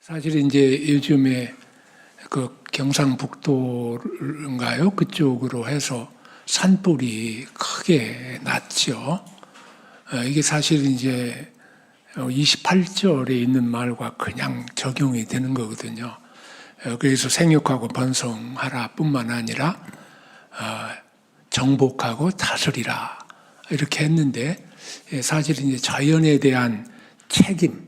사실 이제 요즘에 그 경상북도인가요? 그쪽으로 해서 산불이 크게 났죠. 이게 사실 이제 28절에 있는 말과 그냥 적용이 되는 거거든요. 그래서 생육하고 번성하라 뿐만 아니라 정복하고 다스리라 이렇게 했는데, 사실 이제 자연에 대한 책임,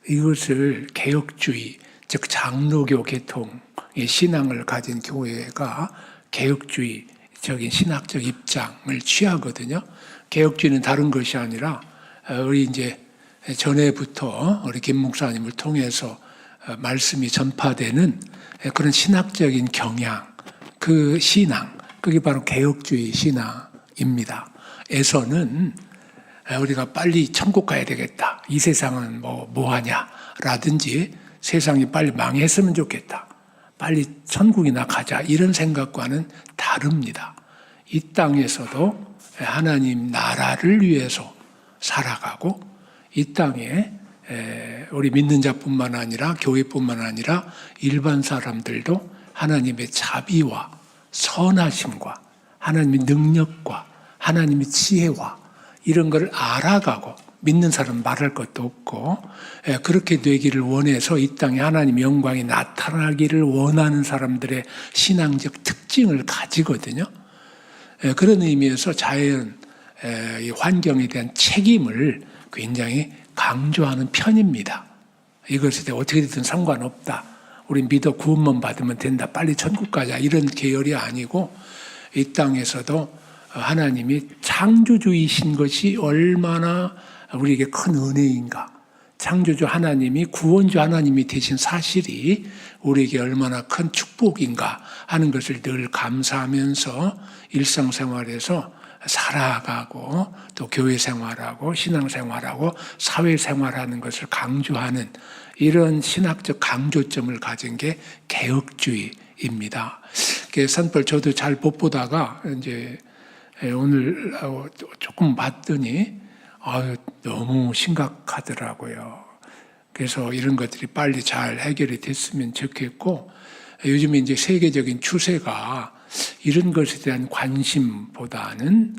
이것을 개혁주의, 즉 장로교 계통의 신앙을 가진 교회가 개혁주의적인 신학적 입장을 취하거든요. 개혁주의는 다른 것이 아니라 우리 이제 전에부터 우리 김 목사님을 통해서 말씀이 전파되는 그런 신학적인 경향, 그 신앙, 그게 바로 개혁주의 신앙입니다. 에서는 우리가 빨리 천국 가야 되겠다, 이 세상은 뭐 하냐 라든지 세상이 빨리 망했으면 좋겠다, 빨리 천국이나 가자, 이런 생각과는 다릅니다. 이 땅에서도 하나님 나라를 위해서 살아가고, 이 땅에 우리 믿는 자뿐만 아니라 교회뿐만 아니라 일반 사람들도 하나님의 자비와 선하심과 하나님의 능력과 하나님의 지혜와 이런 걸 알아가고, 믿는 사람은 말할 것도 없고, 그렇게 되기를 원해서 이 땅에 하나님의 영광이 나타나기를 원하는 사람들의 신앙적 특징을 가지거든요. 그런 의미에서 자연 환경에 대한 책임을 굉장히 강조하는 편입니다. 이것에 어떻게 되든 상관없다, 우리 믿어 구원만 받으면 된다, 빨리 천국 가자, 이런 계열이 아니고, 이 땅에서도 하나님이 창조주이신 것이 얼마나 우리에게 큰 은혜인가, 창조주 하나님이 구원주 하나님이 되신 사실이 우리에게 얼마나 큰 축복인가 하는 것을 늘 감사하면서 일상생활에서 살아가고, 또 교회 생활하고 신앙생활하고 사회생활하는 것을 강조하는 이런 신학적 강조점을 가진 게 개혁주의입니다. 산불 저도 잘 못 보다가 이제 오늘 조금 봤더니 너무 심각하더라고요. 그래서 이런 것들이 빨리 잘 해결이 됐으면 좋겠고, 요즘에 이제 세계적인 추세가 이런 것에 대한 관심보다는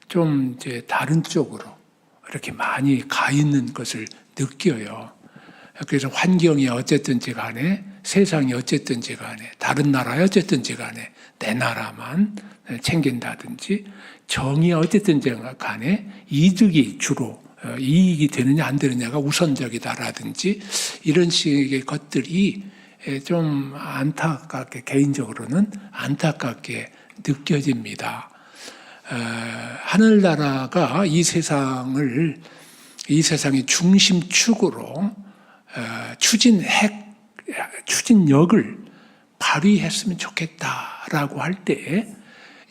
좀 이제 다른 쪽으로 이렇게 많이 가 있는 것을 느껴요. 그래서 환경이 어쨌든지 간에, 세상이 어쨌든지 간에, 다른 나라에 어쨌든지 간에 내 나라만 챙긴다든지, 정의가 어쨌든지 간에 이득이 주로 이익이 되느냐 안 되느냐가 우선적이다라든지, 이런 식의 것들이 좀 안타깝게, 개인적으로는 안타깝게 느껴집니다. 하늘나라가 이 세상의 중심축으로 추진력을 발휘했으면 좋겠다라고 할 때,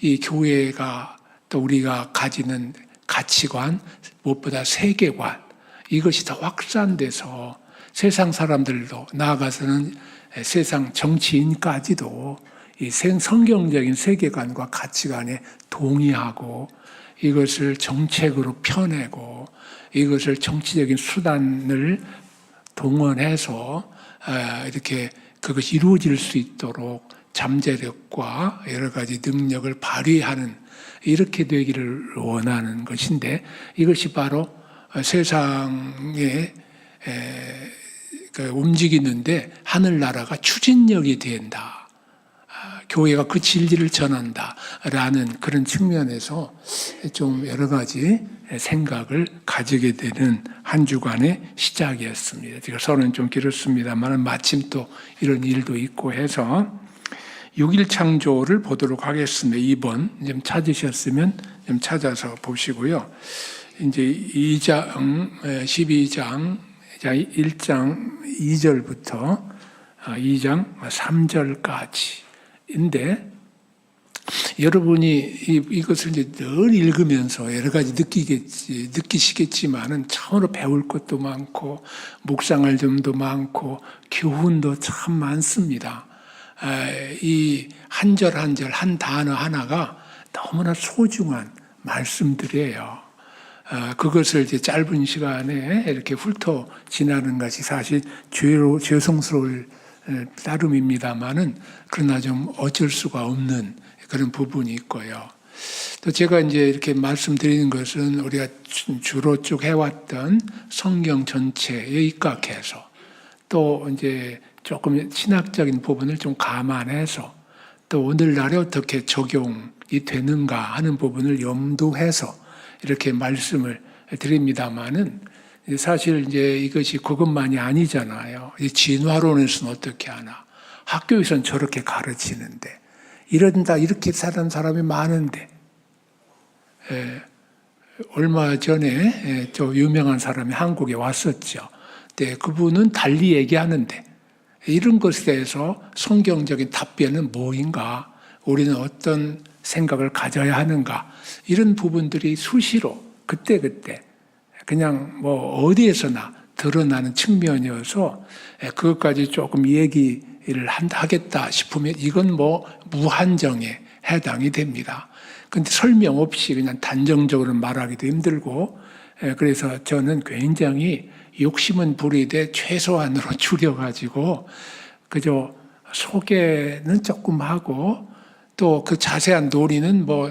이 교회가 또 우리가 가지는 가치관, 무엇보다 세계관, 이것이 더 확산돼서 세상 사람들도, 나아가서는 세상 정치인까지도 이 성경적인 세계관과 가치관에 동의하고, 이것을 정책으로 펴내고, 이것을 정치적인 수단을 동원해서 이렇게 그것이 이루어질 수 있도록 잠재력과 여러 가지 능력을 발휘하는, 이렇게 되기를 원하는 것인데, 이것이 바로 세상에 움직이는데 하늘나라가 추진력이 된다, 교회가 그 진리를 전한다라는 그런 측면에서 좀 여러 가지 생각을 가지게 되는 한 주간의 시작이었습니다. 제가 설은 좀 길었습니다만 마침 또 이런 일도 있고 해서 6일 창조를 보도록 하겠습니다. 2번 좀 찾으셨으면 좀 찾아서 보시고요. 이제 12장 1장 2절부터 2장 3절까지인데, 여러분이 이것을 이제 늘 읽으면서 여러 가지 느끼시겠지만은 참으로 배울 것도 많고, 묵상할 점도 많고, 교훈도 참 많습니다. 이 한 절 한 절, 한 단어 하나가 너무나 소중한 말씀들이에요. 그것을 이제 짧은 시간에 이렇게 훑어 지나는 것이 사실 죄송스러울 따름입니다만은 그러나 좀 어쩔 수가 없는 그런 부분이 있고요. 또 제가 이제 이렇게 말씀드리는 것은 우리가 주로 쭉 해왔던 성경 전체에 입각해서 또 이제 조금 신학적인 부분을 좀 감안해서 또 오늘날에 어떻게 적용이 되는가 하는 부분을 염두해서 이렇게 말씀을 드립니다만은 사실 이제 이것이 그것만이 아니잖아요. 진화론에서는 어떻게 하나? 학교에서는 저렇게 가르치는데 이런다 이렇게 사는 사람이 많은데 얼마 전에 또 유명한 사람이 한국에 왔었죠. 네, 그분은 달리 얘기하는데 이런 것에 대해서 성경적인 답변은 뭐인가? 우리는 어떤 생각을 가져야 하는가? 이런 부분들이 수시로 그때그때 그냥 뭐 어디에서나 드러나는 측면이어서 그것까지 조금 얘기를 하겠다 싶으면 이건 뭐 무한정에 해당이 됩니다. 근데 설명 없이 그냥 단정적으로 말하기도 힘들고 그래서 저는 굉장히 욕심은 부리되 최소한으로 줄여가지고 그저 소개는 조금 하고 또 그 자세한 논의는 뭐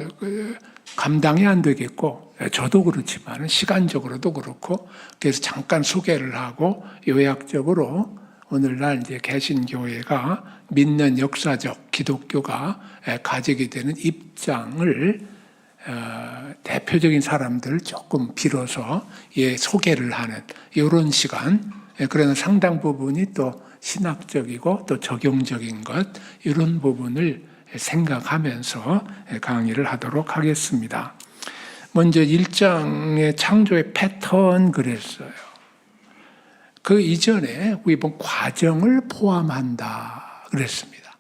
감당이 안 되겠고 저도 그렇지만 시간적으로도 그렇고 그래서 잠깐 소개를 하고 요약적으로 오늘날 이제 개신교회가 믿는 역사적 기독교가 가지게 되는 입장을 대표적인 사람들 조금 빌어서 소개를 하는 이런 시간, 그러나 상당 부분이 또 신학적이고 또 적용적인 것 이런 부분을 생각하면서 강의를 하도록 하겠습니다. 먼저 1장의 창조의 패턴 그랬어요. 그 이전에 이번 과정을 포함한다 그랬습니다.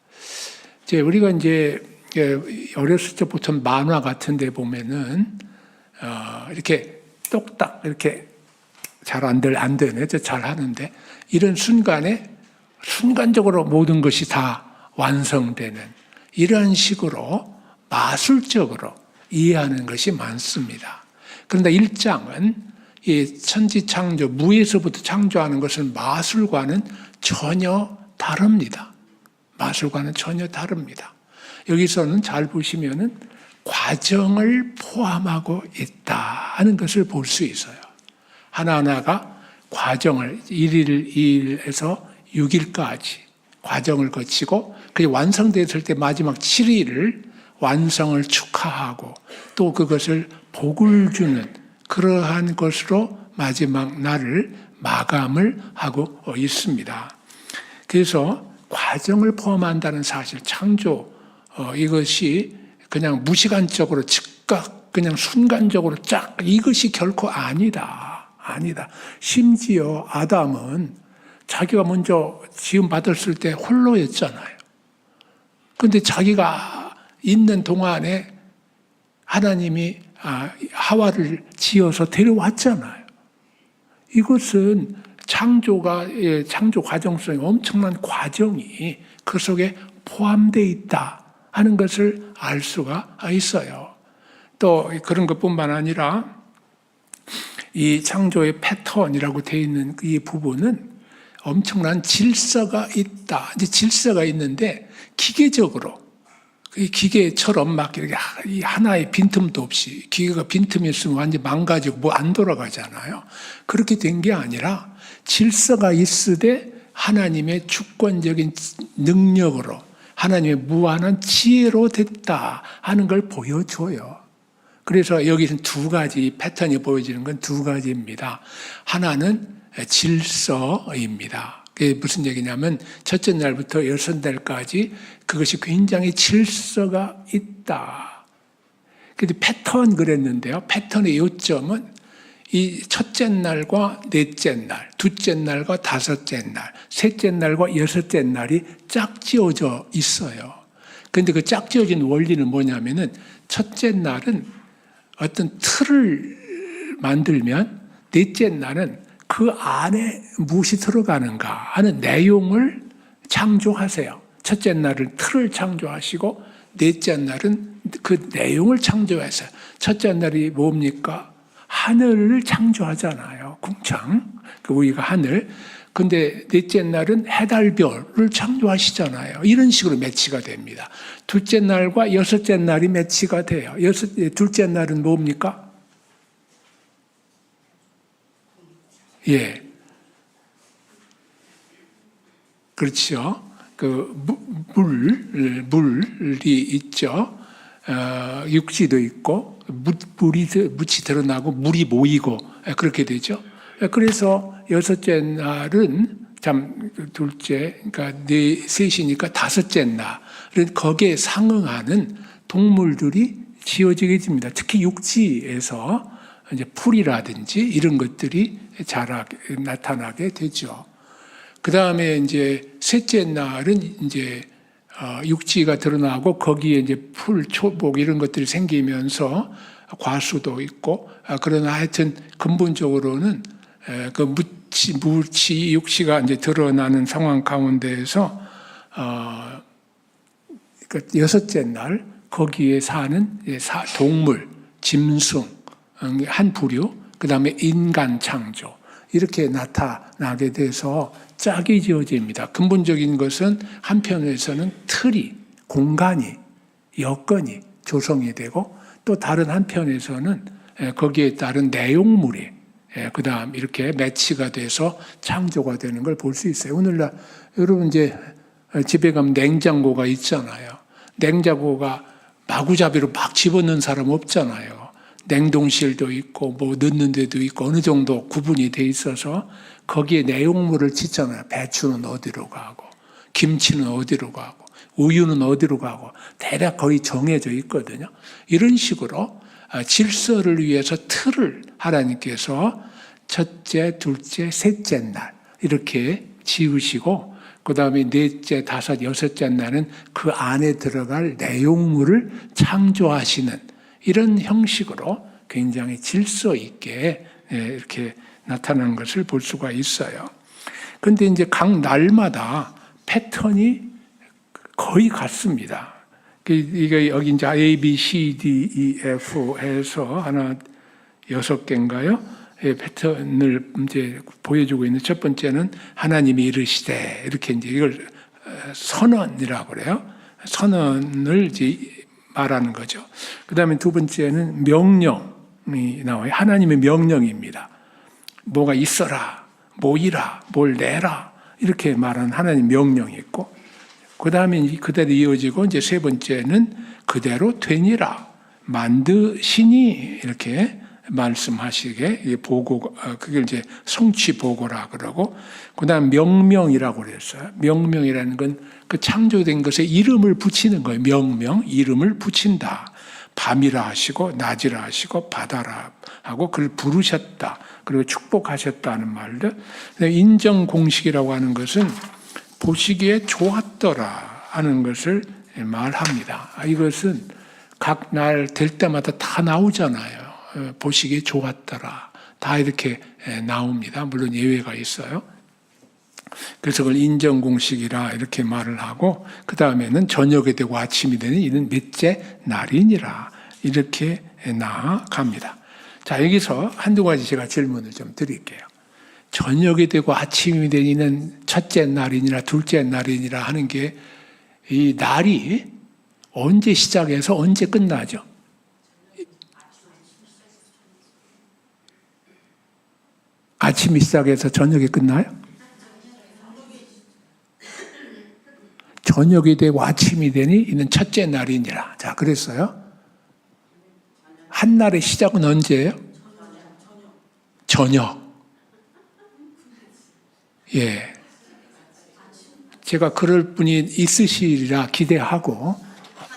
우리가 이제 어렸을 때부터 만화 같은 데 보면은 이렇게 똑딱 이렇게 잘 안 되네. 잘 하는데 이런 순간에 순간적으로 모든 것이 다 완성되는 이런 식으로 마술적으로 이해하는 것이 많습니다. 그런데 1장은 이 천지창조, 무에서부터 창조하는 것을 마술과는 전혀 다릅니다. 마술과는 전혀 다릅니다. 여기서는 잘 보시면은 과정을 포함하고 있다 하는 것을 볼 수 있어요. 하나하나가 과정을 1일, 2일에서 6일까지 과정을 거치고 그게 완성됐을 때 마지막 7일을 완성을 축하하고 또 그것을 복을 주는 그러한 것으로 마지막 날을 마감을 하고 있습니다. 그래서 과정을 포함한다는 사실, 창조 이것이 그냥 무시간적으로 즉각 그냥 순간적으로 쫙 이것이 결코 아니다. 심지어 아담은 자기가 먼저 지음 받았을 때 홀로였잖아요. 그런데 자기가 있는 동안에 하나님이 하와를 지어서 데려왔잖아요. 이것은 창조 과정성이 엄청난 과정이 그 속에 포함되어 있다 하는 것을 알 수가 있어요. 또 그런 것뿐만 아니라 이 창조의 패턴이라고 되어 있는 이 부분은 엄청난 질서가 있다. 이제 질서가 있는데 기계적으로 기계처럼 막 이렇게 하나의 빈틈도 없이, 기계가 빈틈이 있으면 완전히 망가지고 뭐 안 돌아가잖아요. 그렇게 된 게 아니라 질서가 있으되 하나님의 주권적인 능력으로 하나님의 무한한 지혜로 됐다 하는 걸 보여줘요. 그래서 여기는 두 가지 패턴이 보여지는 건 두 가지입니다. 하나는 질서입니다. 그게 무슨 얘기냐면 첫째 날부터 여섯 날까지 그것이 굉장히 질서가 있다. 근데 패턴 그랬는데요. 패턴의 요점은 이 첫째 날과 넷째 날, 둘째 날과 다섯째 날, 셋째 날과 여섯째 날이 짝지어져 있어요. 그런데 그 짝지어진 원리는 뭐냐면은 첫째 날은 어떤 틀을 만들면 넷째 날은 그 안에 무엇이 들어가는가 하는 내용을 창조하세요. 첫째 날은 틀을 창조하시고 넷째 날은 그 내용을 창조하세요. 첫째 날이 뭡니까? 하늘을 창조하잖아요. 궁창. 우리가 하늘. 근데 넷째 날은 해달별을 창조하시잖아요. 이런 식으로 매치가 됩니다. 둘째 날과 여섯째 날이 매치가 돼요. 둘째 날은 뭡니까? 예. 그렇죠. 물이 있죠. 육지도 있고, 묻이 드러나고, 물이 모이고, 그렇게 되죠. 그래서 여섯째 날은 둘째, 그러니까 셋이니까 다섯째 날은 거기에 상응하는 동물들이 지어지게 됩니다. 특히 육지에서 이제 풀이라든지 이런 것들이 나타나게 되죠. 그 다음에 이제 셋째 날은 이제 육지가 드러나고 거기에 이제 풀, 초복 이런 것들이 생기면서 과수도 있고, 그러나 하여튼 근본적으로는 그 육시가 이제 드러나는 상황 가운데에서 그 여섯째 날 거기에 사는 동물, 짐승 한 부류, 그 다음에 인간 창조 이렇게 나타나게 돼서 짝이 지어집니다. 근본적인 것은 한편에서는 틀이, 공간이, 여건이 조성이 되고 또 다른 한편에서는 거기에 따른 내용물이 그 다음 이렇게 매치가 돼서 창조가 되는 걸 볼 수 있어요. 오늘날 여러분 이제 집에 가면 냉장고가 있잖아요. 냉장고가 마구잡이로 막 집어넣는 사람 없잖아요. 냉동실도 있고 뭐 넣는 데도 있고 어느 정도 구분이 돼 있어서 거기에 내용물을 짓잖아요. 배추는 어디로 가고 김치는 어디로 가고 우유는 어디로 가고 대략 거의 정해져 있거든요. 이런 식으로 질서를 위해서 틀을 하나님께서 첫째, 둘째, 셋째 날 이렇게 지으시고 그 다음에 넷째, 다섯, 여섯째 날은 그 안에 들어갈 내용물을 창조하시는 이런 형식으로 굉장히 질서 있게 이렇게 나타나는 것을 볼 수가 있어요. 그런데 이제 각 날마다 패턴이 거의 같습니다. 이게 여기 이제 A, B, C, D, E, F 해서 하나 6개인가요? 패턴을 이제 보여주고 있는 첫 번째는 하나님이 이르시되 이렇게 이제 이걸 선언이라고 그래요. 선언을 이제 말하는 거죠. 그 다음에 두 번째는 명령이 나와요. 하나님의 명령입니다. 뭐가 있어라, 모이라, 뭘 내라 이렇게 말하는 하나님 명령이 있고 그 다음에 그대로 이어지고 이제 세 번째는 그대로 되니라 만드시니 이렇게 말씀하시게 보고 그게 이제 성취 보고라 그러고 그다음 명명이라고 그랬어요. 명명이라는 건 그 창조된 것에 이름을 붙이는 거예요. 명명 이름을 붙인다. 밤이라 하시고 낮이라 하시고 바다라 하고 그를 부르셨다. 그리고 축복하셨다는 말들. 인정 공식이라고 하는 것은 보시기에 좋았더라 하는 것을 말합니다. 이것은 각 날 될 때마다 다 나오잖아요. 보시기에 좋았더라. 다 이렇게 나옵니다. 물론 예외가 있어요. 그래서 그걸 인정공식이라 이렇게 말을 하고 그 다음에는 저녁이 되고 아침이 되는 이는 넷째 날이니라 이렇게 나아갑니다. 자, 여기서 한두 가지 제가 질문을 좀 드릴게요. 저녁이 되고 아침이 되는 첫째 날이니라 둘째 날이니라 하는 게 이 날이 언제 시작해서 언제 끝나죠? 아침이 시작해서 저녁이 끝나요? 저녁이 되고 아침이 되니 이는 첫째 날이니라. 자, 그랬어요. 한 날의 시작은 언제예요? 저녁. 예. 제가 그럴 분이 있으시리라 기대하고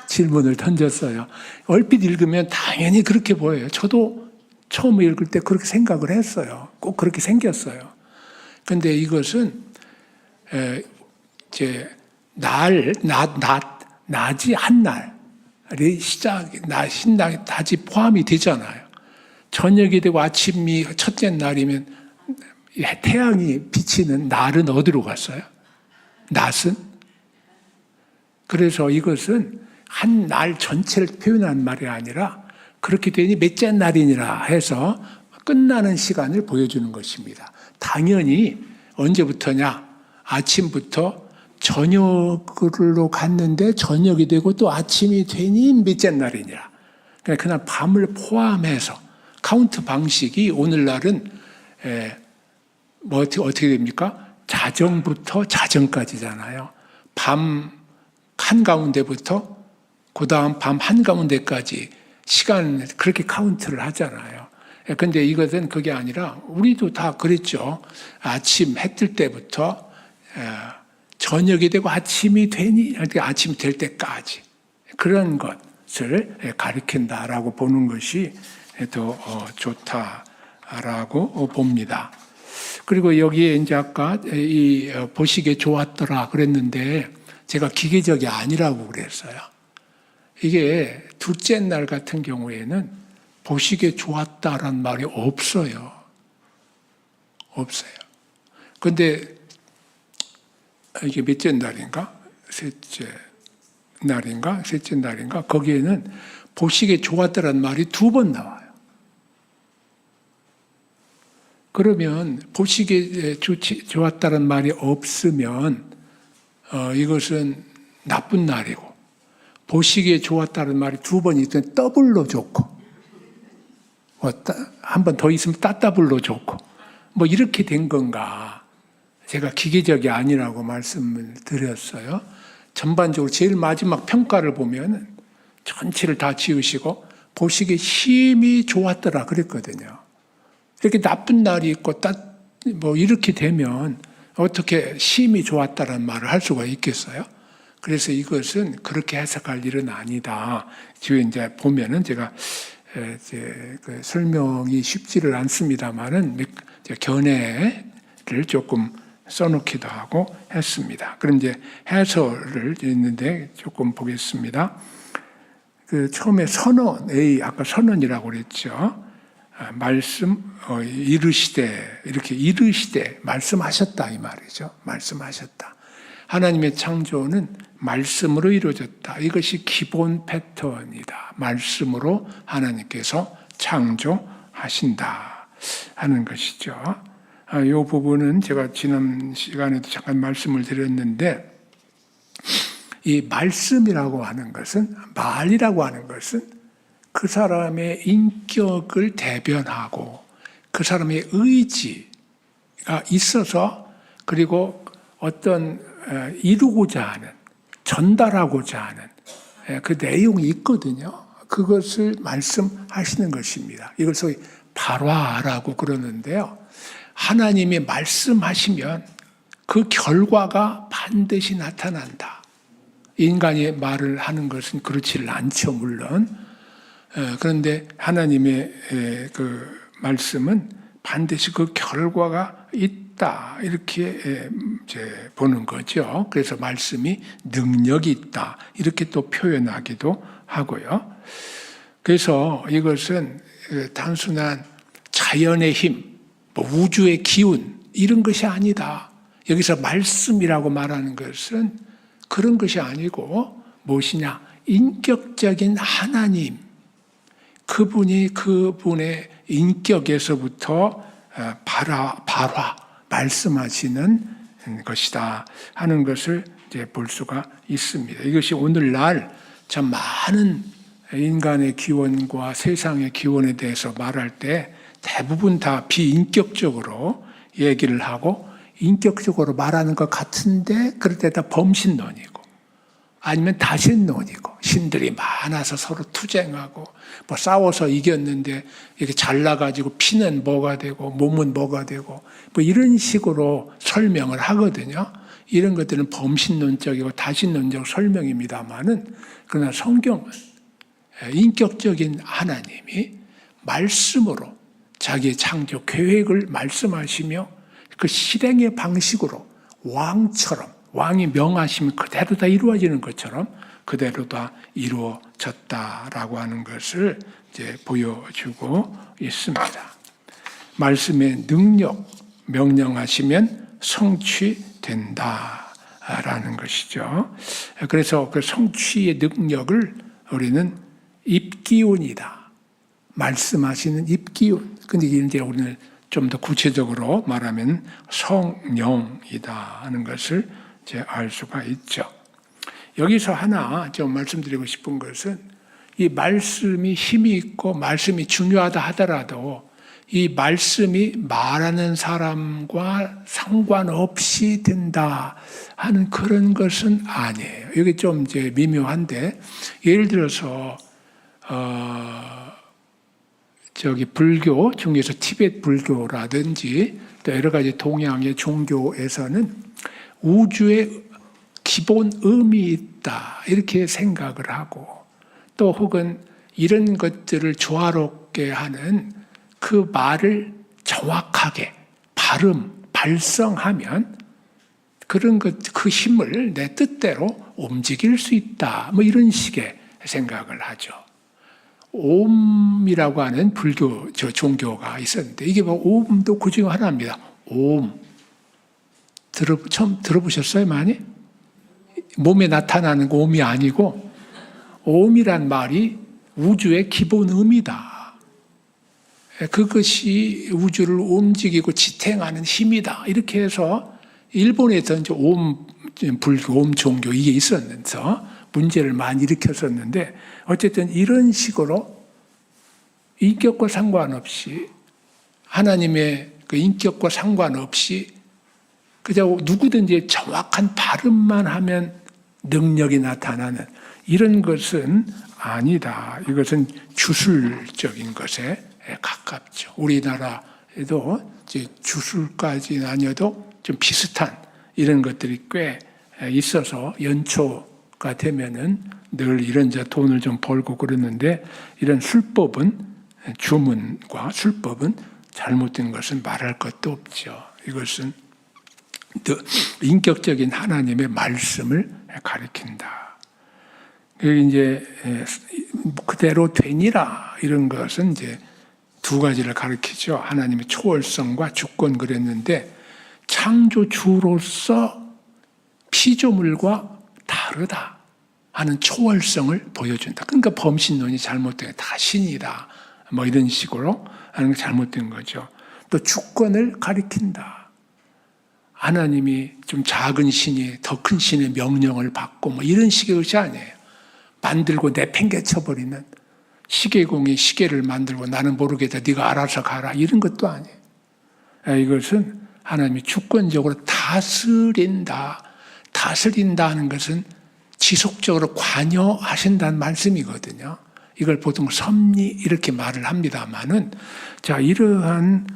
질문을 던졌어요. 얼핏 읽으면 당연히 그렇게 보여요. 저도 처음 읽을 때 그렇게 생각을 했어요. 꼭 그렇게 생겼어요. 그런데 이것은 이제 낮이 한 날의 시작, 낮이 포함이 되잖아요. 저녁이 되고 아침이 첫째 날이면 태양이 비치는 날은 어디로 갔어요? 낮은? 그래서 이것은 한 날 전체를 표현한 말이 아니라 그렇게 되니 몇째 날이니라 해서 끝나는 시간을 보여주는 것입니다. 당연히 언제부터냐? 아침부터 저녁으로 갔는데 저녁이 되고 또 아침이 되니 몇째 날이냐? 그날 밤을 포함해서 카운트 방식이 오늘날은 어떻게 됩니까? 자정부터 자정까지잖아요. 밤 한가운데부터 그 다음 밤 한가운데까지 시간 그렇게 카운트를 하잖아요. 근데 이것은 그게 아니라 우리도 다 그랬죠. 아침 해 뜰 때부터 저녁이 되고 아침이 되니 아침이 될 때까지 그런 것을 가리킨다라고 보는 것이 더 좋다라고 봅니다. 그리고 여기에 이제 아까 이 보시기에 좋았더라 그랬는데 제가 기계적이 아니라고 그랬어요. 이게 둘째 날 같은 경우에는 보시기에 좋았다라는 말이 없어요. 없어요. 근데 이게 몇째 날인가? 셋째 날인가? 거기에는 보시기에 좋았다라는 말이 2번 나와요. 그러면 보시기에 좋았다는 말이 없으면 이것은 나쁜 날이고, 보시기에 좋았다는 말이 2번 있으면 더블로 좋고, 한 번 더 있으면 따따블로 좋고, 뭐 이렇게 된 건가? 제가 기계적이 아니라고 말씀을 드렸어요. 전반적으로 제일 마지막 평가를 보면 전체를 다 지으시고 보시기에 힘이 좋았더라 그랬거든요. 이렇게 나쁜 날이 있고 뭐 이렇게 되면 어떻게 힘이 좋았다는 말을 할 수가 있겠어요? 그래서 이것은 그렇게 해석할 일은 아니다. 뒤에 이제 보면은 제가 그 설명이 쉽지를 않습니다만은 견해를 조금 써놓기도 하고 했습니다. 그럼 이제 해설을 있는데 조금 보겠습니다. 그 처음에 선언, 아까 선언이라고 그랬죠. 말씀 이르시되 이렇게 이르시되 말씀하셨다 이 말이죠. 말씀하셨다. 하나님의 창조는 말씀으로 이루어졌다. 이것이 기본 패턴이다. 말씀으로 하나님께서 창조하신다 하는 것이죠. 이 부분은 제가 지난 시간에도 잠깐 말씀을 드렸는데 이 말씀이라고 하는 것은 말이라고 하는 것은 그 사람의 인격을 대변하고 그 사람의 의지가 있어서 그리고 어떤 이루고자 하는 전달하고자 하는 그 내용이 있거든요. 그것을 말씀하시는 것입니다. 이걸 소위 발화라고 그러는데요. 하나님이 말씀하시면 그 결과가 반드시 나타난다. 인간이 말을 하는 것은 그렇지를 않죠, 물론. 그런데 하나님의 그 말씀은 반드시 그 결과가 있다. 이렇게 이제 보는 거죠. 그래서 말씀이 능력이 있다. 이렇게 또 표현하기도 하고요. 그래서 이것은 단순한 자연의 힘, 뭐 우주의 기운 이런 것이 아니다. 여기서 말씀이라고 말하는 것은 그런 것이 아니고 무엇이냐? 인격적인 하나님. 그분의 인격에서부터 발화, 말씀하시는 것이다 하는 것을 이제 볼 수가 있습니다. 이것이 오늘날 참 많은 인간의 기원과 세상의 기원에 대해서 말할 때 대부분 다 비인격적으로 얘기를 하고 인격적으로 말하는 것 같은데 그럴 때 다 범신론이고 아니면 다신론이고 신들이 많아서 서로 투쟁하고 뭐 싸워서 이겼는데 이렇게 잘나가지고 피는 뭐가 되고 몸은 뭐가 되고 뭐 이런 식으로 설명을 하거든요. 이런 것들은 범신론적이고 다신론적 설명입니다만은 그러나 성경은 인격적인 하나님이 말씀으로 자기의 창조 계획을 말씀하시며 그 실행의 방식으로 왕처럼 왕이 명하시면 그대로 다 이루어지는 것처럼 그대로 다 이루어졌다라고 하는 것을 이제 보여주고 있습니다. 말씀의 능력, 명령하시면 성취된다라는 것이죠. 그래서 그 성취의 능력을 우리는 입기운이다. 말씀하시는 입기운. 근데 이제 우리는 좀 더 구체적으로 말하면 성령이다 하는 것을 이제 알 수가 있죠. 여기서 하나 좀 말씀드리고 싶은 것은 이 말씀이 힘이 있고 말씀이 중요하다 하더라도 이 말씀이 말하는 사람과 상관없이 된다 하는 그런 것은 아니에요. 이게 좀 이제 미묘한데, 예를 들어서 불교 중에서 티베트 불교라든지 또 여러 가지 동양의 종교에서는 우주의 기본 의미 있다 이렇게 생각을 하고, 또 혹은 이런 것들을 조화롭게 하는 그 말을 정확하게 발성하면 그런 그 힘을 내 뜻대로 움직일 수 있다. 뭐 이런 식의 생각을 하죠. 옴이라고 하는 불교 종교가 있었는데, 이게 뭐 옴도 그 중에 하나입니다. 옴. 처음 들어보셨어요, 많이? 몸에 나타나는 거 옴이 아니고, 옴이란 말이 우주의 기본 의미다. 그것이 우주를 움직이고 지탱하는 힘이다. 이렇게 해서 일본에서 이제 불교, 옴 종교 이게 있었면서 문제를 많이 일으켰었는데, 어쨌든 이런 식으로 인격과 상관없이, 하나님의 그 인격과 상관없이 그저 누구든지 정확한 발음만 하면 능력이 나타나는 이런 것은 아니다. 이것은 주술적인 것에 가깝죠. 우리나라에도 이제 주술까지는 아니어도 좀 비슷한 이런 것들이 꽤 있어서 연초가 되면은 늘 이런 돈을 좀 벌고 그러는데, 이런 주문과 술법은 잘못된 것은 말할 것도 없죠. 이것은 인격적인 하나님의 말씀을 가리킨다. 이제 그대로 되니라 이런 것은 이제 두 가지를 가리키죠. 하나님의 초월성과 주권 그랬는데, 창조주로서 피조물과 다르다 하는 초월성을 보여준다. 그러니까 범신론이 잘못된 다 신이다. 뭐 이런 식으로 하는 게 잘못된 거죠. 또 주권을 가리킨다. 하나님이 좀 작은 신이 더 큰 신의 명령을 받고 뭐 이런 식의 것이 아니에요. 만들고 내팽개쳐버리는, 시계공이 시계를 만들고 나는 모르겠다, 네가 알아서 가라, 이런 것도 아니에요. 이것은 하나님이 주권적으로 다스린다. 다스린다는 것은 지속적으로 관여하신다는 말씀이거든요. 이걸 보통 섭리 이렇게 말을 합니다만은, 자, 이러한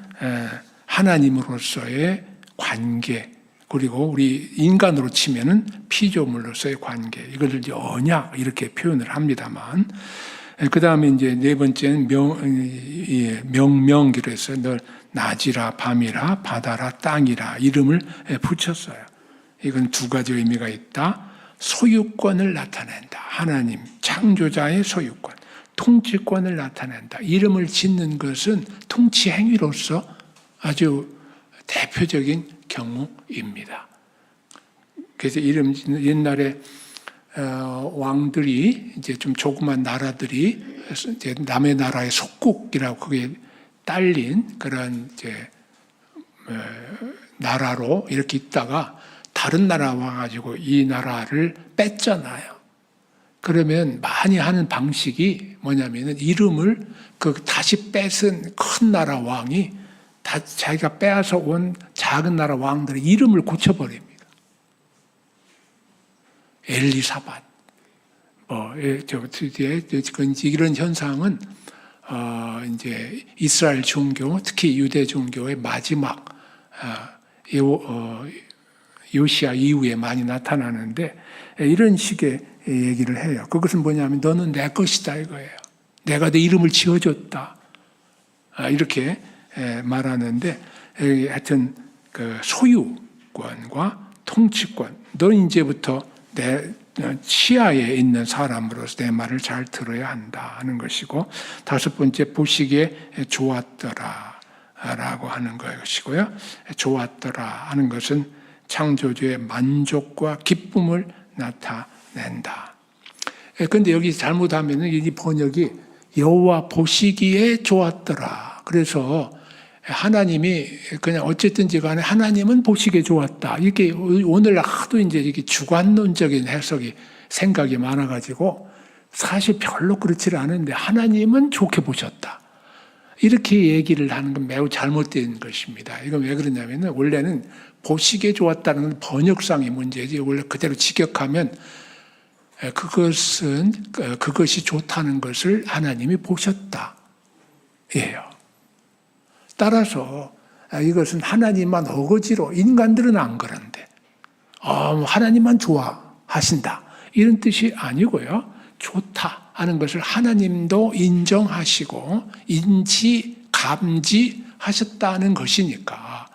하나님으로서의 관계, 그리고 우리 인간으로 치면은 피조물로서의 관계, 이걸 이제 언약 이렇게 표현을 합니다만, 그 다음에 이제 네 번째는 명명기로 해서 늘 낮이라 밤이라 바다라 땅이라 이름을 붙였어요. 이건 두 가지 의미가 있다. 소유권을 나타낸다. 하나님 창조자의 소유권, 통치권을 나타낸다. 이름을 짓는 것은 통치 행위로서 아주 대표적인 경우입니다. 그래서 이름 짓는, 옛날에 왕들이 이제 좀 조그만 나라들이 이제 남의 나라의 속국이라고 그게 딸린 그런 이제 나라로 이렇게 있다가 다른 나라 와가지고 이 나라를 뺐잖아요. 그러면 많이 하는 방식이 뭐냐면은 이름을 그 다시 뺏은 큰 나라 왕이 다 자기가 빼앗아 온 작은 나라 왕들의 이름을 고쳐버립니다. 엘리사밧, 이런 현상은 이제 이스라엘 종교, 특히 유대 종교의 마지막 요시야 이후에 많이 나타나는데, 이런 식의 얘기를 해요. 그것은 뭐냐면 너는 내 것이다 이거예요. 내가 내 이름을 지어줬다. 이렇게 말하는데, 하여튼 그 소유권과 통치권, 넌 이제부터 내 치하에 있는 사람으로서 내 말을 잘 들어야 한다 하는 것이고, 다섯 번째 보시기에 좋았더라 라고 하는 것이고요. 좋았더라 하는 것은 창조주의 만족과 기쁨을 나타낸다. 그런데 여기 잘못하면 이 번역이 여호와 보시기에 좋았더라. 그래서 하나님이 그냥 어쨌든지 간에 하나님은 보시기에 좋았다. 이게 오늘 하도 이제 이렇게 주관론적인 해석이 생각이 많아가지고 사실 별로 그렇지 않은데 하나님은 좋게 보셨다. 이렇게 얘기를 하는 건 매우 잘못된 것입니다. 이건 왜 그러냐면 원래는 보시기에 좋았다는 번역상의 문제지 원래 그대로 직역하면 그것이 좋다는 것을 하나님이 보셨다. 예요. 따라서 이것은 하나님만 어거지로 인간들은 안 그런데 하나님만 좋아하신다. 이런 뜻이 아니고요. 좋다 하는 것을 하나님도 인정하시고 감지하셨다는 것이니까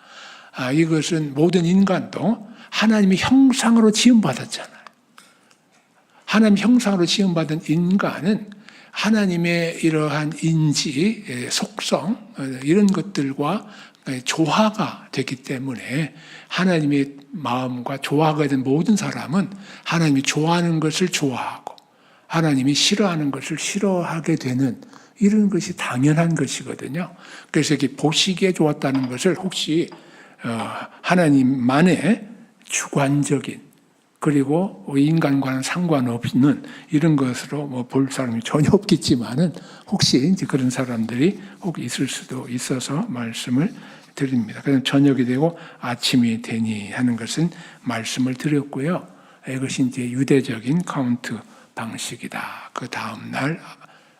이것은 모든 인간도 하나님의 형상으로 지음받았잖아요. 하나님 형상으로 지음받은 인간은 하나님의 이러한 인지, 속성 이런 것들과 조화가 되기 때문에 하나님의 마음과 조화가 된 모든 사람은 하나님이 좋아하는 것을 좋아하고 하나님이 싫어하는 것을 싫어하게 되는 이런 것이 당연한 것이거든요. 그래서 이렇게 보시기에 좋았다는 것을 혹시 하나님만의 주관적인 그리고 인간과는 상관없는 이런 것으로 볼 사람이 전혀 없겠지만은 혹시 이제 그런 사람들이 혹 있을 수도 있어서 말씀을 드립니다. 그래서 저녁이 되고 아침이 되니 하는 것은 말씀을 드렸고요. 이것이 이제 유대적인 카운트 방식이다. 그 다음 날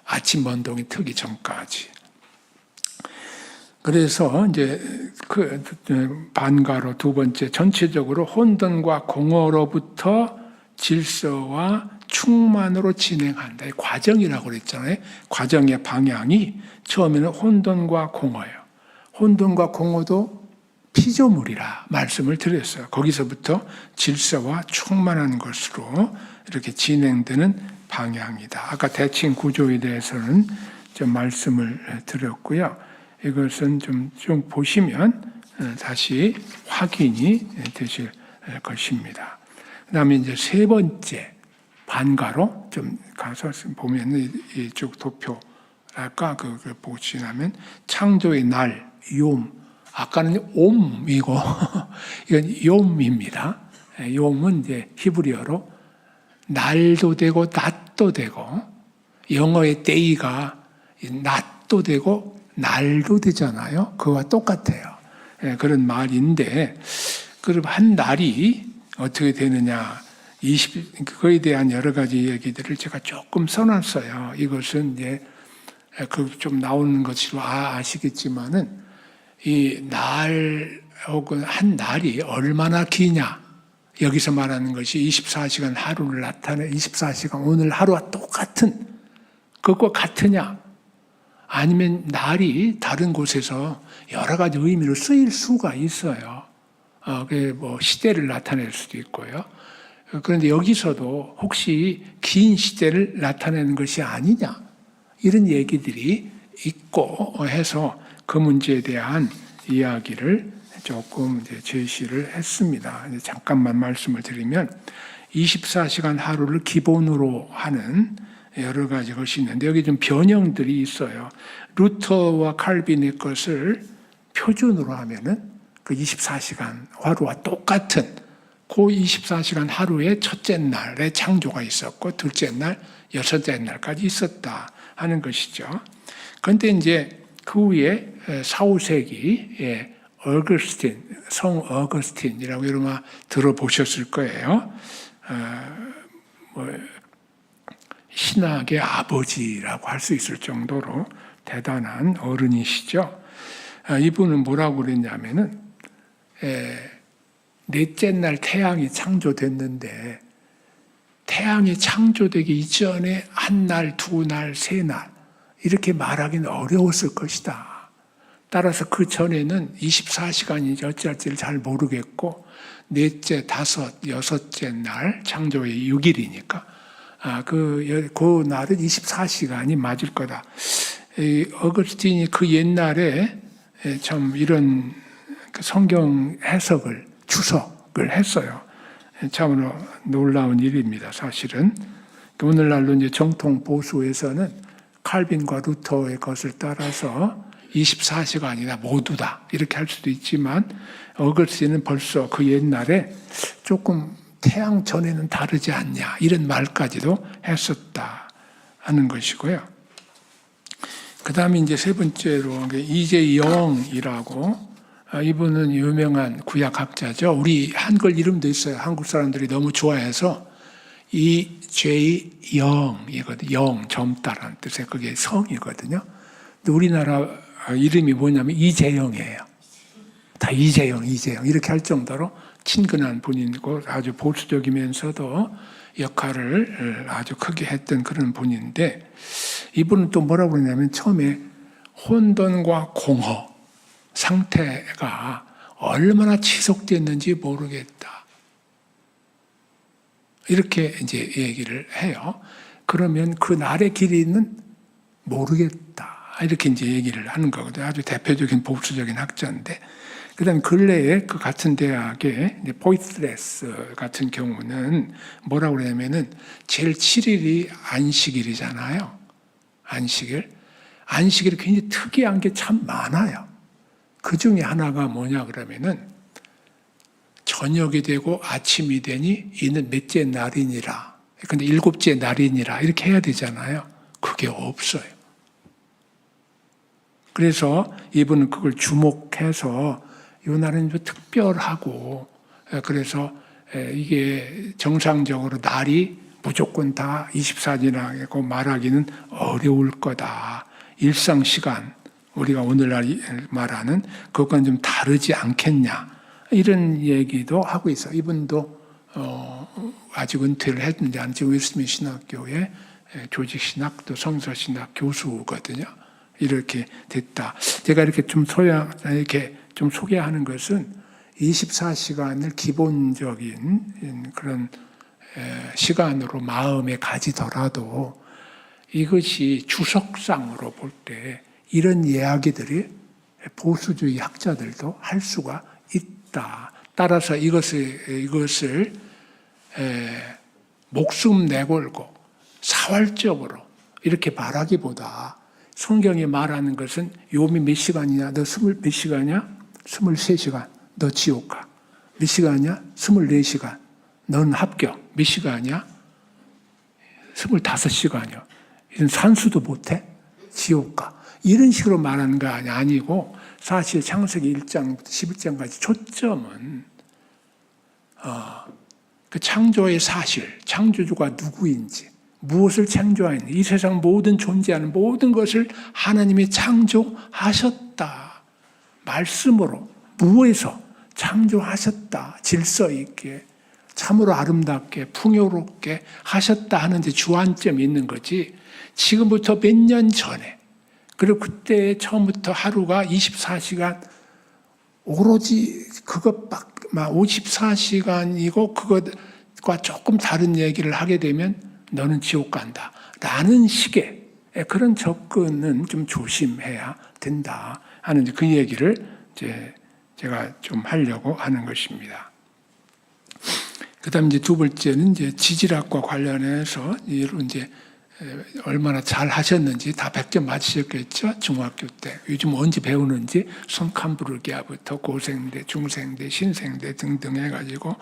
아침 번동이 트기 전까지. 그래서 이제 그 반가로 두 번째 전체적으로 혼돈과 공허로부터 질서와 충만으로 진행한다. 과정이라고 그랬잖아요. 과정의 방향이 처음에는 혼돈과 공허예요. 혼돈과 공허도 피조물이라 말씀을 드렸어요. 거기서부터 질서와 충만한 것으로 이렇게 진행되는 방향이다. 아까 대칭 구조에 대해서는 좀 말씀을 드렸고요. 이것은 좀 보시면 다시 확인이 되실 것입니다. 그 다음에 이제 세 번째 반가로 좀 가서 보면 이쪽 도표 아까 그걸 보시면 창조의 날, 욤. 아까는 옴이고 이건 욤입니다. 욤은 이제 히브리어로 날도 되고 낮도 되고 영어의 day가 낮도 되고 날도 되잖아요. 그와 똑같아요. 그런 말인데 그럼 한 날이 어떻게 되느냐 그거에 대한 여러 가지 얘기들을 제가 조금 써놨어요. 이것은 이제 좀 나오는 것으로 아시겠지만은 이 날 혹은 한 날이 얼마나 기냐 여기서 말하는 것이 24시간 하루를 나타내 24시간 오늘 하루와 똑같은 그것과 같으냐 아니면 날이 다른 곳에서 여러 가지 의미로 쓰일 수가 있어요. 그게 뭐 시대를 나타낼 수도 있고요. 그런데 여기서도 혹시 긴 시대를 나타내는 것이 아니냐 이런 얘기들이 있고 해서 그 문제에 대한 이야기를 조금 이제 제시를 했습니다. 잠깐만 말씀을 드리면 24시간 하루를 기본으로 하는 여러 가지 것이 있는데 여기 좀 변형들이 있어요. 루터와 칼빈의 것을 표준으로 하면은 그 24시간 하루와 똑같은 그 24시간 하루의 첫째 날에 창조가 있었고 둘째 날, 여섯째 날까지 있었다 하는 것이죠. 그런데 이제 그 후에 4, 5세기에 성 어거스틴이라고 여러분 들어보셨을 거예요. 신학의 아버지라고 할 수 있을 정도로 대단한 어른이시죠. 이분은 뭐라고 그랬냐면은 넷째 날 태양이 창조됐는데 태양이 창조되기 이전에 한 날, 두 날, 세 날 이렇게 말하기는 어려웠을 것이다. 따라서 그 전에는 24시간인지 어찌할지를 잘 모르겠고 넷째, 다섯, 여섯째 날 창조의 6일이니까 그 날은 24시간이 맞을 거다. 어거스틴이 그 옛날에 참 이런 성경 해석을 주석을 했어요. 참으로 놀라운 일입니다. 사실은 오늘날로 이제 정통 보수에서는 칼빈과 루터의 것을 따라서 24시간이나 모두다 이렇게 할 수도 있지만 어거스틴은 벌써 그 옛날에 조금 태양 전에는 다르지 않냐 이런 말까지도 했었다 하는 것이고요. 그 다음에 이제 세 번째로 이재영이라고, 이분은 유명한 구약학자죠. 우리 한글 이름도 있어요. 한국 사람들이 너무 좋아해서 이재영이거든요. 영, 젊다라는 뜻의 그게 성이거든요. 근데 우리나라 이름이 뭐냐면 이재영이에요. 다 이재영 이렇게 할 정도로 친근한 분이고 아주 보수적이면서도 역할을 아주 크게 했던 그런 분인데, 이분은 또 뭐라고 그러냐면 처음에 혼돈과 공허 상태가 얼마나 지속됐는지 모르겠다 이렇게 이제 얘기를 해요. 그러면 그 날의 길이는 모르겠다 이렇게 이제 얘기를 하는 거거든요. 아주 대표적인 보수적인 학자인데, 그다음 근래에 그 같은 대학의 포이트레스 같은 경우는 뭐라고 그러냐면은 제일 7일이 안식일이잖아요. 안식일이 굉장히 특이한 게 참 많아요. 그 중에 하나가 뭐냐 그러면은 저녁이 되고 아침이 되니 이는 몇째 날이니라. 근데 7째 날이니라 이렇게 해야 되잖아요. 그게 없어요. 그래서 이분은 그걸 주목해서 이 날은 좀 특별하고, 그래서 이게 정상적으로 날이 무조건 다 24시간이라고 말하기는 어려울 거다. 일상 시간, 우리가 오늘날 말하는 그것과는 좀 다르지 않겠냐. 이런 얘기도 하고 있어요. 이분도 아직 은퇴를 했는데 지금 웨스트민스터 신학교의 조직신학 또 성서신학 교수거든요. 이렇게 됐다. 제가 이렇게 좀 소개하는 것은 24시간을 기본적인 그런 시간으로 마음에 가지더라도 이것이 주석상으로 볼 때 이런 이야기들이 보수주의 학자들도 할 수가 있다. 따라서 이것을 목숨 내걸고 사활적으로 이렇게 말하기보다 성경이 말하는 것은 요미 몇 시간이냐? 너 몇 시간이냐? 23시간. 너 지옥 가. 몇 시간이냐? 24시간. 넌 합격. 몇 시간이냐? 25시간이요. 이런 산수도 못해? 지옥 가. 이런 식으로 말하는 거 아니고, 사실 창세기 1장부터 11장까지 초점은 그 창조의 사실, 창조주가 누구인지, 무엇을 창조하는지, 이 세상 모든 존재하는 모든 것을 하나님이 창조하셨다. 말씀으로 무에서 창조하셨다. 질서 있게 참으로 아름답게 풍요롭게 하셨다 하는 데 주안점이 있는 거지. 지금부터 몇 년 전에, 그리고 그때 처음부터 하루가 24시간 오로지 그것밖 54시간이고 그것과 조금 다른 얘기를 하게 되면 너는 지옥 간다 라는 식의 그런 접근은 좀 조심해야 된다 하는 그 얘기를 제가 좀 하려고 하는 것입니다. 그다음 이제 두 번째는 이제 지질학과 관련해서 이제 얼마나 잘 하셨는지 다 100점 맞으셨겠죠? 중학교 때. 요즘 언제 배우는지 손캄브르기아부터 고생대, 중생대, 신생대 등등 해가지고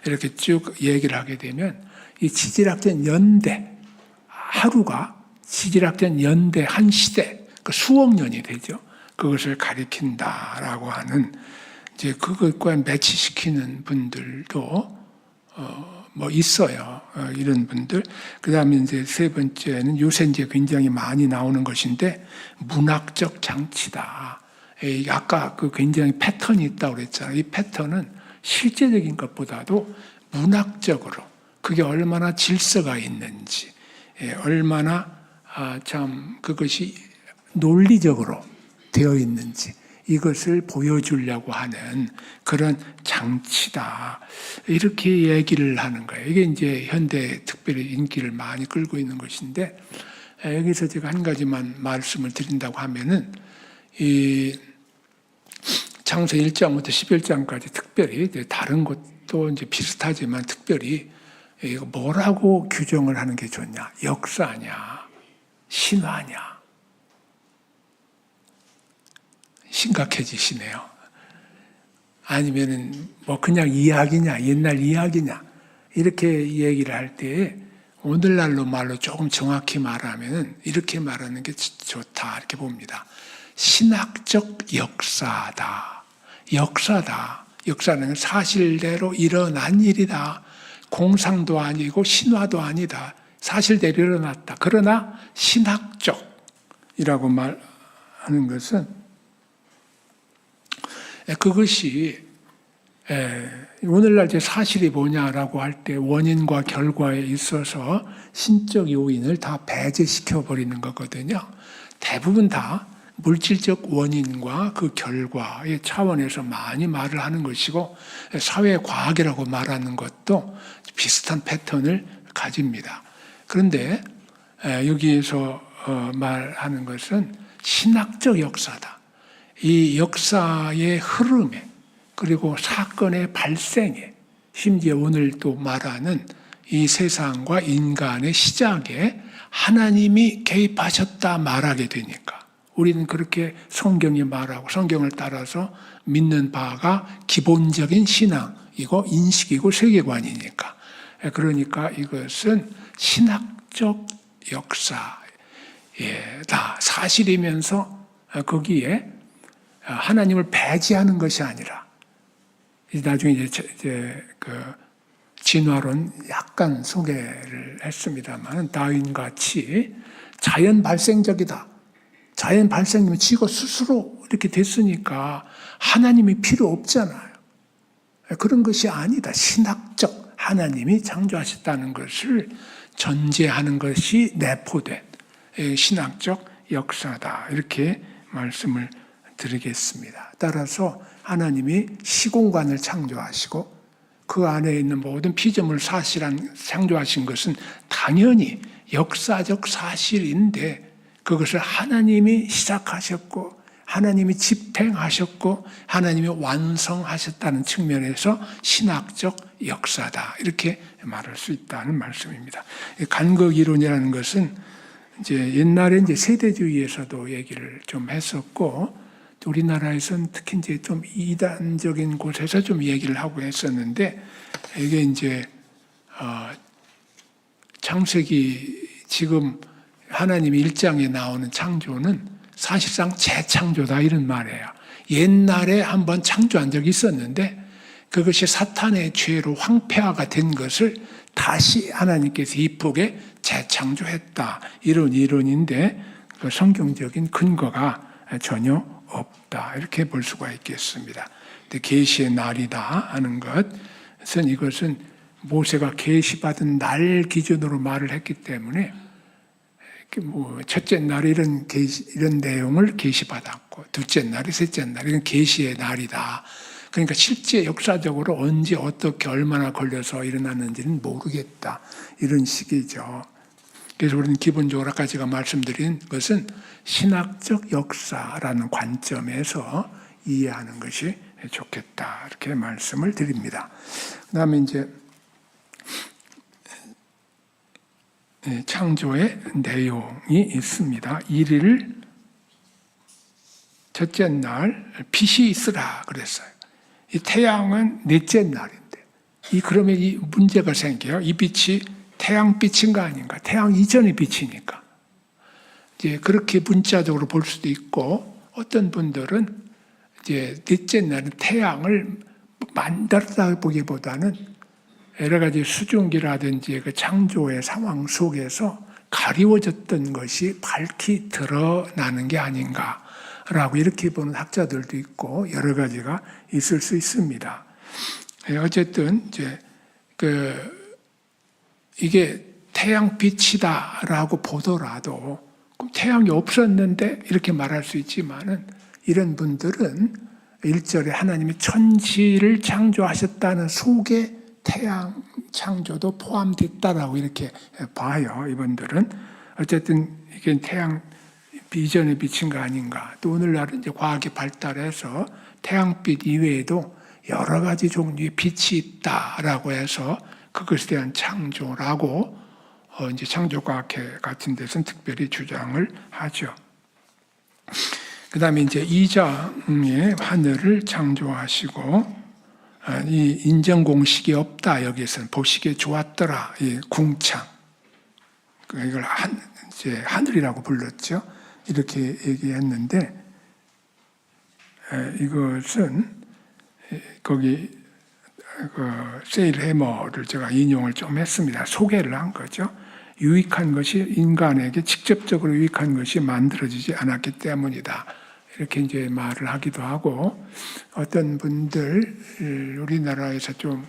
이렇게 쭉 얘기를 하게 되면 이 지질학적 연대, 하루가 지질학적 연대 한 시대, 그 수억 년이 되죠. 그것을 가리킨다라고 하는 이제 그것과 매치시키는 분들도 뭐 있어요. 이런 분들. 그 다음에 이제 세 번째는 요새 이제 굉장히 많이 나오는 것인데 문학적 장치다. 아까 그 굉장히 패턴이 있다고 그랬잖아요. 이 패턴은 실제적인 것보다도 문학적으로 그게 얼마나 질서가 있는지, 얼마나 참 그것이 논리적으로 되어 있는지 이것을 보여주려고 하는 그런 장치다. 이렇게 얘기를 하는 거예요. 이게 이제 현대 특별히 인기를 많이 끌고 있는 것인데, 여기서 제가 한 가지만 말씀을 드린다고 하면은 이 창세 1장부터 11장까지 특별히 다른 것도 이제 비슷하지만 특별히 이거 뭐라고 규정을 하는 게 좋냐? 역사냐? 신화냐? 심각해지시네요. 아니면은 뭐 그냥 이야기냐, 옛날 이야기냐 이렇게 얘기를 할 때 오늘날로 말로 조금 정확히 말하면 이렇게 말하는 게 좋다 이렇게 봅니다. 신학적 역사다. 역사다. 역사는 사실대로 일어난 일이다. 공상도 아니고 신화도 아니다. 사실대로 일어났다. 그러나 신학적이라고 말하는 것은 그것이 오늘날 이제 사실이 뭐냐라고 할 때 원인과 결과에 있어서 신적 요인을 다 배제시켜 버리는 거거든요. 대부분 다 물질적 원인과 그 결과의 차원에서 많이 말을 하는 것이고 사회과학이라고 말하는 것도 비슷한 패턴을 가집니다. 그런데 여기에서 말하는 것은 신학적 역사다. 이 역사의 흐름에 그리고 사건의 발생에 심지어 오늘 또 말하는 이 세상과 인간의 시작에 하나님이 개입하셨다 말하게 되니까 우리는 그렇게 성경이 말하고 성경을 따라서 믿는 바가 기본적인 신앙이고 인식이고 세계관이니까 그러니까 이것은 신학적 역사다. 사실이면서 거기에 하나님을 배제하는 것이 아니라 나중에 이제 그 진화론 약간 소개를 했습니다만 다윈 같이 자연 발생적이다. 자연 발생이면 지가 스스로 이렇게 됐으니까 하나님이 필요 없잖아요. 그런 것이 아니다. 신학적 하나님이 창조하셨다는 것을 전제하는 것이 내포된 신학적 역사다. 이렇게 말씀을 드리겠습니다. 따라서 하나님이 시공간을 창조하시고 그 안에 있는 모든 피조물 사실한 창조하신 것은 당연히 역사적 사실인데 그것을 하나님이 시작하셨고 하나님이 집행하셨고 하나님이 완성하셨다는 측면에서 신학적 역사다. 이렇게 말할 수 있다는 말씀입니다. 간극 이론이라는 것은 이제 옛날에 이제 세대주의에서도 얘기를 좀 했었고 우리나라에서는 특히 이제 좀 이단적인 곳에서 좀 얘기를 하고 했었는데 이게 이제 창세기 지금 하나님 1장에 나오는 창조는 사실상 재창조다 이런 말이에요. 옛날에 한번 창조한 적이 있었는데 그것이 사탄의 죄로 황폐화가 된 것을 다시 하나님께서 이쁘게 재창조했다. 이런 이론인데 그 성경적인 근거가 전혀 없다. 이렇게 볼 수가 있겠습니다. 근데 계시의 날이다 하는 것은 이것은 모세가 계시받은 날 기준으로 말을 했기 때문에 뭐 첫째 날에 이런 내용을 계시받았고 둘째 날에 셋째 날에 이건 계시의 날이다. 그러니까 실제 역사적으로 언제 어떻게 얼마나 걸려서 일어났는지는 모르겠다. 이런 식이죠. 그래서 우리는 기본적으로 아까 제가 말씀드린 것은 신학적 역사라는 관점에서 이해하는 것이 좋겠다. 이렇게 말씀을 드립니다. 그 다음에 이제 창조의 내용이 있습니다. 1일 첫째 날 빛이 있으라 그랬어요. 이 태양은 넷째 날인데 그러면 이 문제가 생겨요. 이 빛이 태양빛인가 아닌가? 태양 이전의 빛이니까. 이제 그렇게 문자적으로 볼 수도 있고 어떤 분들은 이제 넷째 날은 태양을 만들었다 보기보다는 여러 가지 수증기라든지 그 창조의 상황 속에서 가리워졌던 것이 밝히 드러나는 게 아닌가라고 이렇게 보는 학자들도 있고 여러 가지가 있을 수 있습니다. 어쨌든 이제 이게 태양빛이다라고 보더라도 그럼 태양이 없었는데 이렇게 말할 수 있지만은 이런 분들은 1절에 하나님이 천지를 창조하셨다는 속에 태양 창조도 포함됐다라고 이렇게 봐요. 이분들은 어쨌든 이게 태양 이전의 빛인가 아닌가. 또 오늘날은 이제 과학이 발달해서 태양빛 이외에도 여러 가지 종류의 빛이 있다라고 해서 그것에 대한 창조라고 이제 창조과학회 같은 데서는 특별히 주장을 하죠. 그 다음에 이제 2장에 하늘을 창조하시고, 이 인정공식이 없다. 여기에서는 보시기에 좋았더라. 이 궁창. 이걸 이제 하늘이라고 불렀죠. 이렇게 얘기했는데, 이것은 거기 세일 해머를 제가 인용을 좀 했습니다. 소개를 한 거죠. 유익한 것이 인간에게 직접적으로 유익한 것이 만들어지지 않았기 때문이다. 이렇게 이제 말을 하기도 하고, 어떤 분들 우리나라에서 좀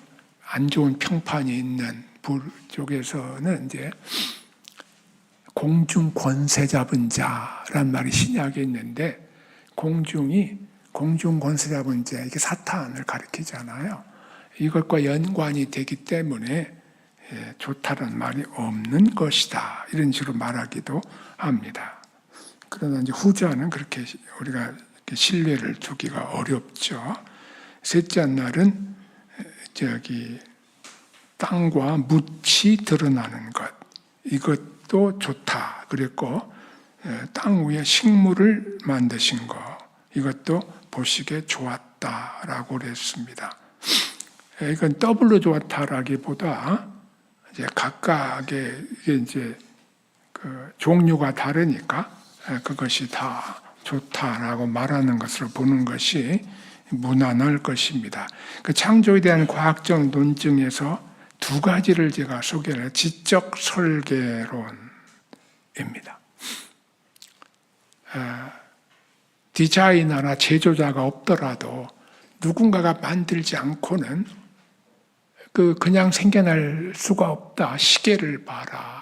안 좋은 평판이 있는 부 쪽에서는 이제 공중 권세 잡은 자란 말이 신약에 있는데, 공중 권세 잡은 자, 이게 사탄을 가리키잖아요. 이것과 연관이 되기 때문에 좋다는 말이 없는 것이다. 이런 식으로 말하기도 합니다. 그러나 이제 후자는 그렇게 우리가 신뢰를 두기가 어렵죠. 셋째 날은 땅과 묻이 드러나는 것, 이것도 좋다 그랬고, 땅 위에 식물을 만드신 것, 이것도 보시기에 좋았다라고 그랬습니다. 이건 더블로 좋았다라기보다 이제 각각의 이제 그 종류가 다르니까 그것이 다 좋다라고 말하는 것으로 보는 것이 무난할 것입니다. 그 창조에 대한 과학적 논증에서 두 가지를 제가 소개를 해요. 지적 설계론입니다. 디자이너나 제조자가 없더라도 누군가가 만들지 않고는 그냥 생겨날 수가 없다. 시계를 봐라.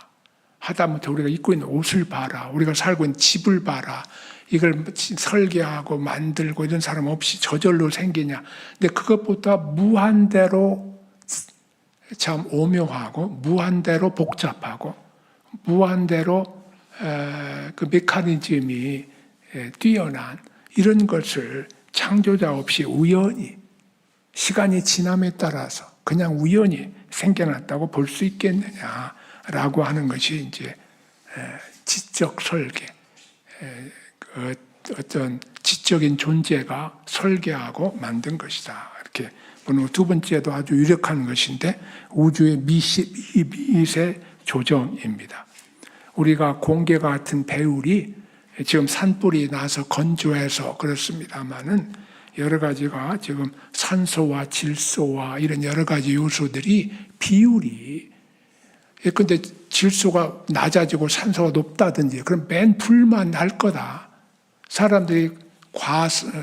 하다못해 우리가 입고 있는 옷을 봐라. 우리가 살고 있는 집을 봐라. 이걸 설계하고 만들고 이런 사람 없이 저절로 생기냐. 근데 그것보다 무한대로 참 오묘하고 무한대로 복잡하고 무한대로 그 메커니즘이 뛰어난 이런 것을 창조자 없이 우연히 시간이 지남에 따라서 그냥 우연히 생겨났다고 볼 수 있겠느냐라고 하는 것이 이제 지적 설계, 어떤 지적인 존재가 설계하고 만든 것이다. 이렇게 보는 두 번째도 아주 유력한 것인데 우주의 미세 조정입니다. 우리가 공기와 같은 배울이 지금 산불이 나서 건조해서 그렇습니다만은 여러 가지가 지금 산소와 질소와 이런 여러 가지 요소들이 비율이, 근데 질소가 낮아지고 산소가 높다든지 그럼 맨 불만 날 거다. 사람들이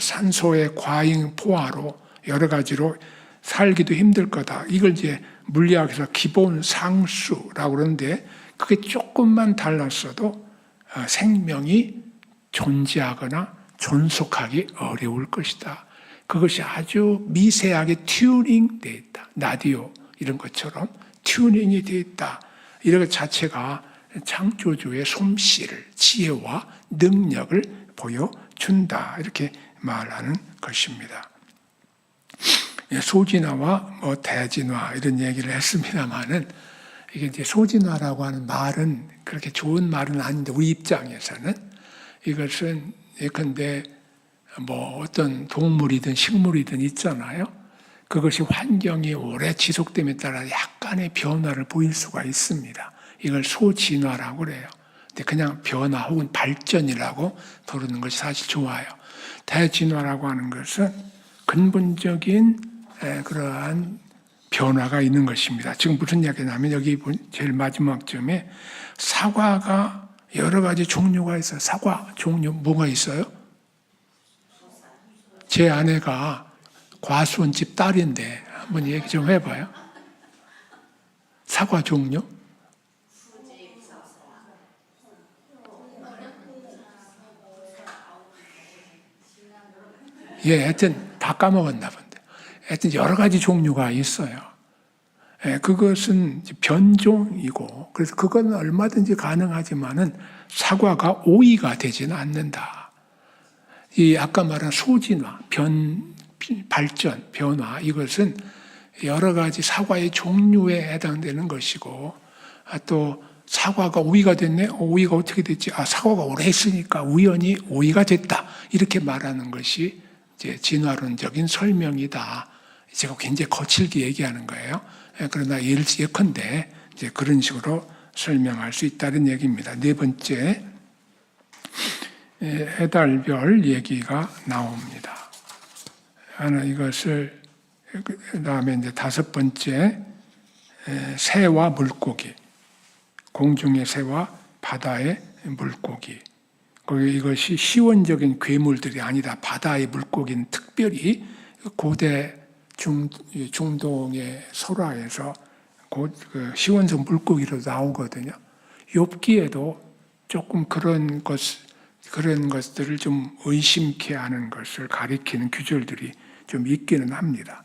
산소의 과잉 포화로 여러 가지로 살기도 힘들 거다. 이걸 이제 물리학에서 기본 상수라고 그러는데 그게 조금만 달랐어도 생명이 존재하거나 존속하기 어려울 것이다. 그것이 아주 미세하게 튜닝 되어 있다. 라디오 이런 것처럼 튜닝이 되어 있다. 이런 것 자체가 창조주의 솜씨를, 지혜와 능력을 보여준다. 이렇게 말하는 것입니다. 소진화와 대진화 이런 얘기를 했습니다만은 이게 이제 소진화라고 하는 말은 그렇게 좋은 말은 아닌데 우리 입장에서는 이것은 예컨대 어떤 동물이든 식물이든 있잖아요. 그것이 환경이 오래 지속됨에 따라 약간의 변화를 보일 수가 있습니다. 이걸 소진화라고 그래요. 근데 그냥 변화 혹은 발전이라고 부르는 것이 사실 좋아요. 대진화라고 하는 것은 근본적인 그러한 변화가 있는 것입니다. 지금 무슨 이야기냐면 여기 제일 마지막 점에 사과가 여러 가지 종류가 있어요. 사과 종류 뭐가 있어요? 제 아내가 과수원집 딸인데 한번 얘기 좀 해봐요. 사과 종류? 하여튼 다 까먹었나 본데. 하여튼 여러 가지 종류가 있어요. 그것은 변종이고, 그래서 그건 얼마든지 가능하지만은 사과가 오이가 되지는 않는다. 이 아까 말한 소진화, 발전, 변화, 이것은 여러 가지 사과의 종류에 해당되는 것이고, 또 사과가 오이가 됐네. 오이가 어떻게 됐지? 사과가 오래 했으니까 우연히 오이가 됐다. 이렇게 말하는 것이 이제 진화론적인 설명이다. 제가 굉장히 거칠게 얘기하는 거예요. 그러나 예컨대 이제 그런 식으로 설명할 수 있다는 얘기입니다. 네 번째, 해달별 얘기가 나옵니다. 하나 이것을 그다음에 이제 다섯 번째, 새와 물고기, 공중의 새와 바다의 물고기. 이것이 시원적인 괴물들이 아니라 바다의 물고기는 특별히 고대 중동의 소라에서 그 시원성 물고기로 나오거든요. 욥기에도 조금 그런 것들을 좀 의심케 하는 것을 가리키는 구절들이 좀 있기는 합니다.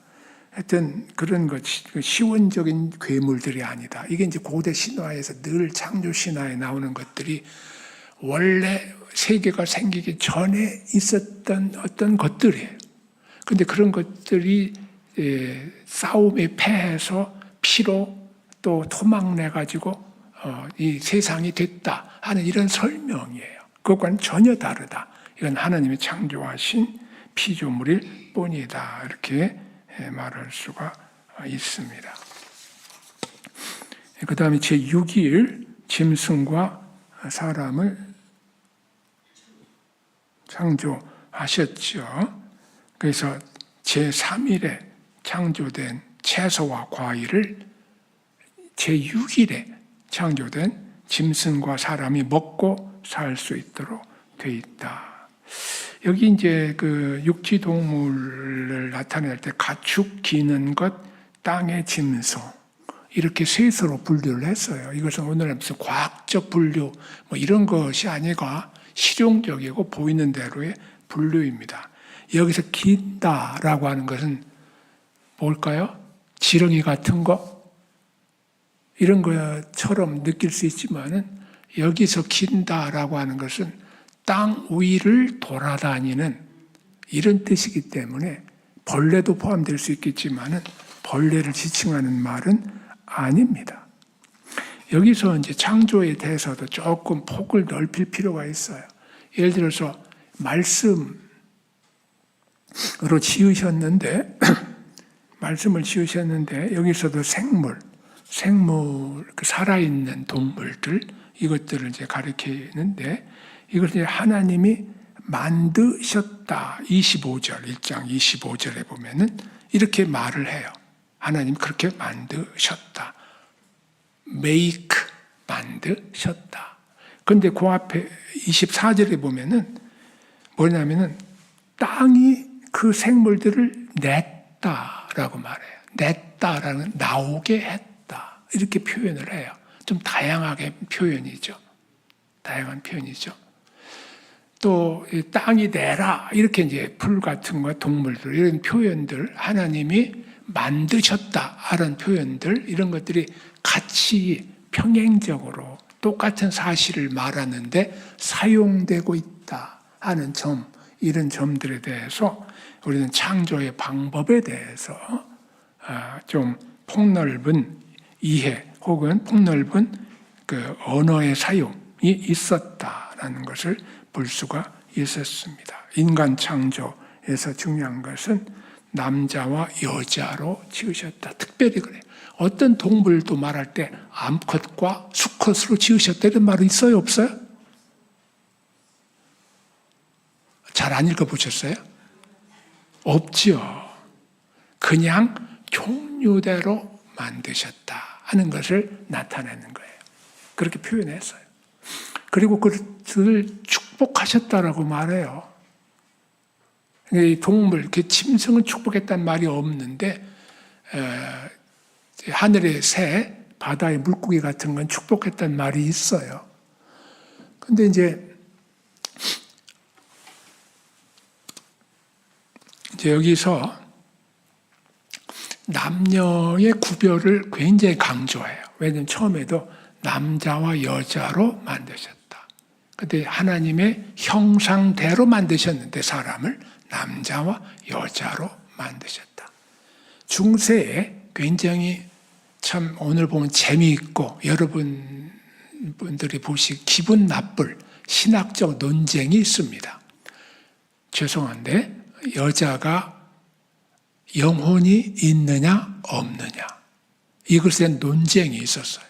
하여튼 그런 것이 시원적인 괴물들이 아니다. 이게 이제 고대 신화에서 늘 창조 신화에 나오는 것들이 원래 세계가 생기기 전에 있었던 어떤 것들이에요. 근데 그런 것들이 싸움에 패해서 피로 또 토막내 가지고 이 세상이 됐다 하는 이런 설명이에요. 그것과는 전혀 다르다. 이건 하나님이 창조하신 피조물일 뿐이다. 이렇게 말할 수가 있습니다. 그 다음에 제6일 짐승과 사람을 창조하셨죠. 그래서 제3일에 창조된 채소와 과일을 제6일에 창조된 짐승과 사람이 먹고 살 수 있도록 돼 있다. 여기 이제 그 육지 동물을 나타낼 때 가축, 기는 것, 땅의 짐승 이렇게 셋으로 분류를 했어요. 이것은 오늘날 무슨 과학적 분류 뭐 이런 것이 아니라 실용적이고 보이는 대로의 분류입니다. 여기서 긴다라고 하는 것은 뭘까요? 지렁이 같은 거? 이런 것처럼 느낄 수 있지만은 여기서 긴다라고 하는 것은 땅 위를 돌아다니는 이런 뜻이기 때문에 벌레도 포함될 수 있겠지만은 벌레를 지칭하는 말은 아닙니다. 여기서 이제 창조에 대해서도 조금 폭을 넓힐 필요가 있어요. 예를 들어서 말씀으로 지으셨는데 말씀을 지으셨는데 여기서도 생물, 그 살아있는 동물들 이것들을 이제 가리키는데 이것을 하나님이 만드셨다. 25절, 1장 25절에 보면은 이렇게 말을 해요. 하나님 그렇게 만드셨다. make, 만드셨다. 근데 그 앞에 24절에 보면은 뭐냐면은 땅이 그 생물들을 냈다라고 말해요. 냈다라는 나오게 했다. 이렇게 표현을 해요. 좀 다양하게 표현이죠. 다양한 표현이죠. 또 땅이 내라 이렇게 이제 풀 같은 거 동물들 이런 표현들 하나님이 만드셨다 하는 표현들 이런 것들이 같이 평행적으로 똑같은 사실을 말하는데 사용되고 있다 하는 점 이런 점들에 대해서 우리는 창조의 방법에 대해서 좀 폭넓은 이해 혹은 폭넓은 그 언어의 사용이 있었다라는 것을 볼 수가 있었습니다. 인간 창조에서 중요한 것은 남자와 여자로 지으셨다. 특별히 그래요. 어떤 동물도 말할 때 암컷과 수컷으로 지으셨다는 말이 있어요? 없어요? 잘 안 읽어보셨어요? 없죠. 그냥 종류대로 만드셨다 하는 것을 나타내는 거예요. 그렇게 표현했어요. 그리고 그것을 축복하셨다라고 말해요. 이 동물, 짐승은 축복했다는 말이 없는데 하늘의 새, 바다의 물고기 같은 건 축복했다는 말이 있어요. 근데 이제 여기서 남녀의 구별을 굉장히 강조해요. 왜냐하면 처음에도 남자와 여자로 만드셨다. 근데 하나님의 형상대로 만드셨는데 사람을 남자와 여자로 만드셨다. 중세에 굉장히 참 오늘 보면 재미있고 여러분 분들이 보시 기분 나쁠 신학적 논쟁이 있습니다. 죄송한데 여자가 영혼이 있느냐 없느냐 이것에 대한 논쟁이 있었어요.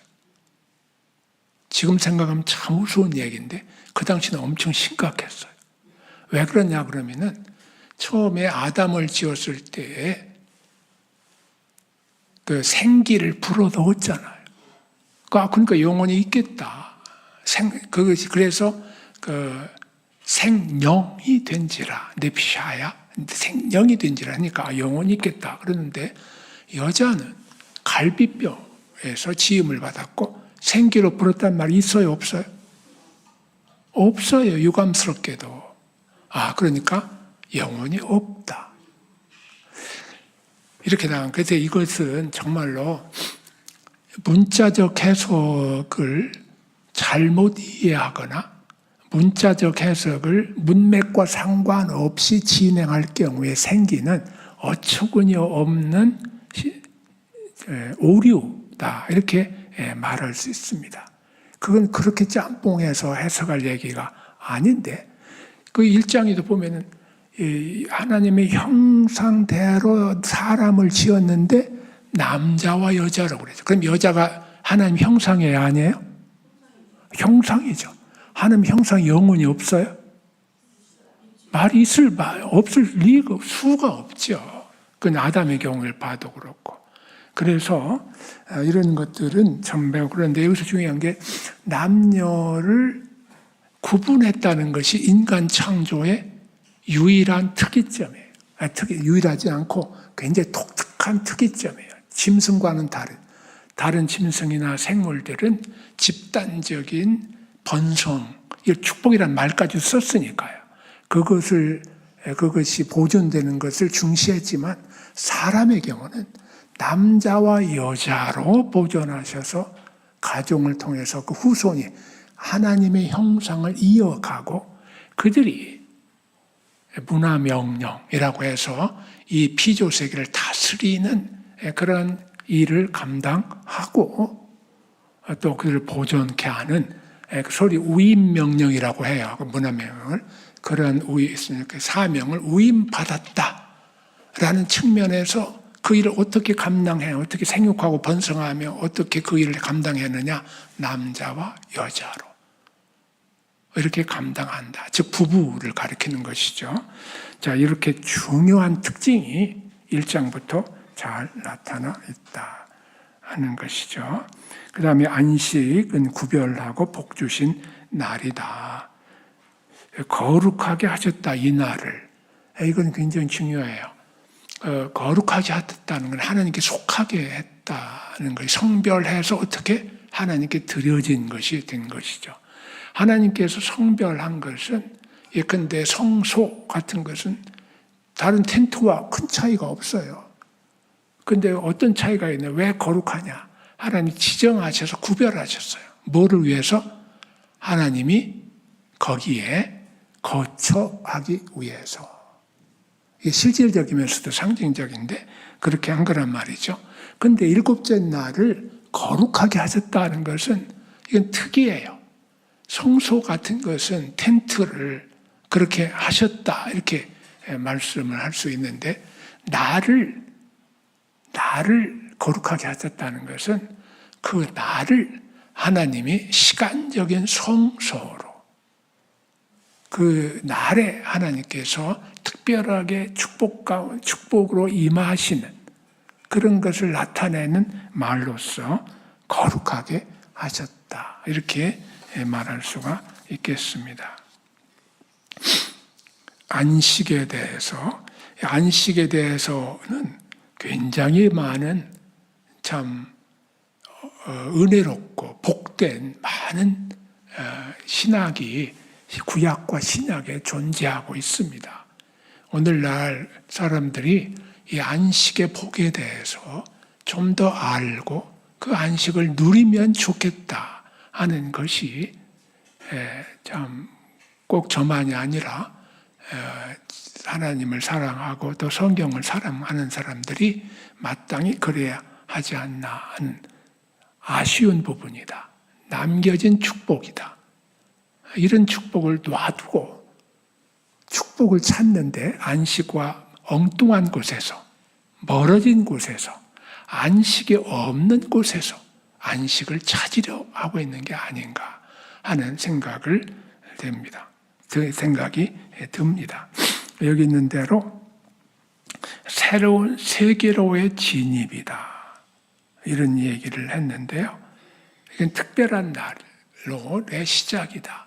지금 생각하면 참 우스운 얘기인데 그 당시는 엄청 심각했어요. 왜 그러냐 그러면은 처음에 아담을 지었을 때에 그 생기를 불어넣었잖아요. 그러니까 영혼이 있겠다. 그래서 그 생령이 된지라 네피샤야 생령이 된지라 하니까 영혼이 있겠다. 그러는데 여자는 갈비뼈에서 지음을 받았고 생기로 불었단 말이 있어요, 없어요? 없어요. 유감스럽게도. 그러니까 영혼이 없다. 이렇게 나온. 그래서 이것은 정말로 문자적 해석을 잘못 이해하거나 문자적 해석을 문맥과 상관없이 진행할 경우에 생기는 어처구니 없는 오류다. 이렇게 말할 수 있습니다. 그건 그렇게 짬뽕해서 해석할 얘기가 아닌데 그 1장에도 보면은 하나님의 형상대로 사람을 지었는데 남자와 여자라고 그러죠. 그럼 여자가 하나님 형상이 아니에요? 형상이죠. 하나님 형상 영혼이 없어요? 말이 없을 리가 수가 없죠. 그건 아담의 경우를 봐도 그렇고. 그래서 이런 것들은 참 매우 그런데 여기서 중요한 게 남녀를 구분했다는 것이 인간 창조의 유일한 특이점이에요. 유일하지 않고 굉장히 독특한 특이점이에요. 짐승과는 다른 짐승이나 생물들은 집단적인 번성, 축복이라는 말까지 썼으니까요. 그것이 보존되는 것을 중시했지만 사람의 경우는 남자와 여자로 보존하셔서 가정을 통해서 그 후손이 하나님의 형상을 이어가고 그들이 문화명령이라고 해서 이 피조세계를 다스리는 그런 일을 감당하고 또 그들을 보존케 하는 소위 위임명령이라고 해요. 문화명령을. 그런 사명을 위임받았다라는 측면에서 그 일을 어떻게 감당해요? 어떻게 생육하고 번성하며 어떻게 그 일을 감당했느냐? 남자와 여자로. 이렇게 감당한다. 즉 부부를 가리키는 것이죠. 자, 이렇게 중요한 특징이 1장부터 잘 나타나 있다 하는 것이죠. 그 다음에 안식은 구별하고 복 주신 날이다. 거룩하게 하셨다, 이 날을. 이건 굉장히 중요해요. 거룩하게 하셨다는 건 하나님께 속하게 했다는 것이 성별해서 어떻게 하나님께 드려진 것이 된 것이죠. 하나님께서 성별한 것은 예컨대 성소 같은 것은 다른 텐트와 큰 차이가 없어요. 근데 어떤 차이가 있냐? 왜 거룩하냐? 하나님이 지정하셔서 구별하셨어요. 뭐를 위해서? 하나님이 거기에 거처하기 위해서. 이게 실질적이면서도 상징적인데 그렇게 한 거란 말이죠. 근데 7째 날을 거룩하게 하셨다는 것은 이건 특이해요. 성소 같은 것은 텐트를 그렇게 하셨다 이렇게 말씀을 할 수 있는데 나를 거룩하게 하셨다는 것은 그 나를 하나님이 시간적인 성소로 그 날에 하나님께서 특별하게 축복으로 임하시는 그런 것을 나타내는 말로서 거룩하게 하셨다. 이렇게 말할 수가 있겠습니다. 안식에 대해서는 굉장히 많은 참 은혜롭고 복된 많은 신학이 구약과 신약에 존재하고 있습니다. 오늘날 사람들이 이 안식의 복에 대해서 좀 더 알고 그 안식을 누리면 좋겠다 하는 것이 참 꼭 저만이 아니라 하나님을 사랑하고 또 성경을 사랑하는 사람들이 마땅히 그래야 하지 않나 하는 아쉬운 부분이다. 남겨진 축복이다. 이런 축복을 놔두고 축복을 찾는데 안식과 엉뚱한 곳에서, 멀어진 곳에서, 안식이 없는 곳에서 안식을 찾으려 하고 있는 게 아닌가 하는 생각이 듭니다. 여기 있는 대로 새로운 세계로의 진입이다. 이런 얘기를 했는데요. 이건 특별한 날로 내 시작이다.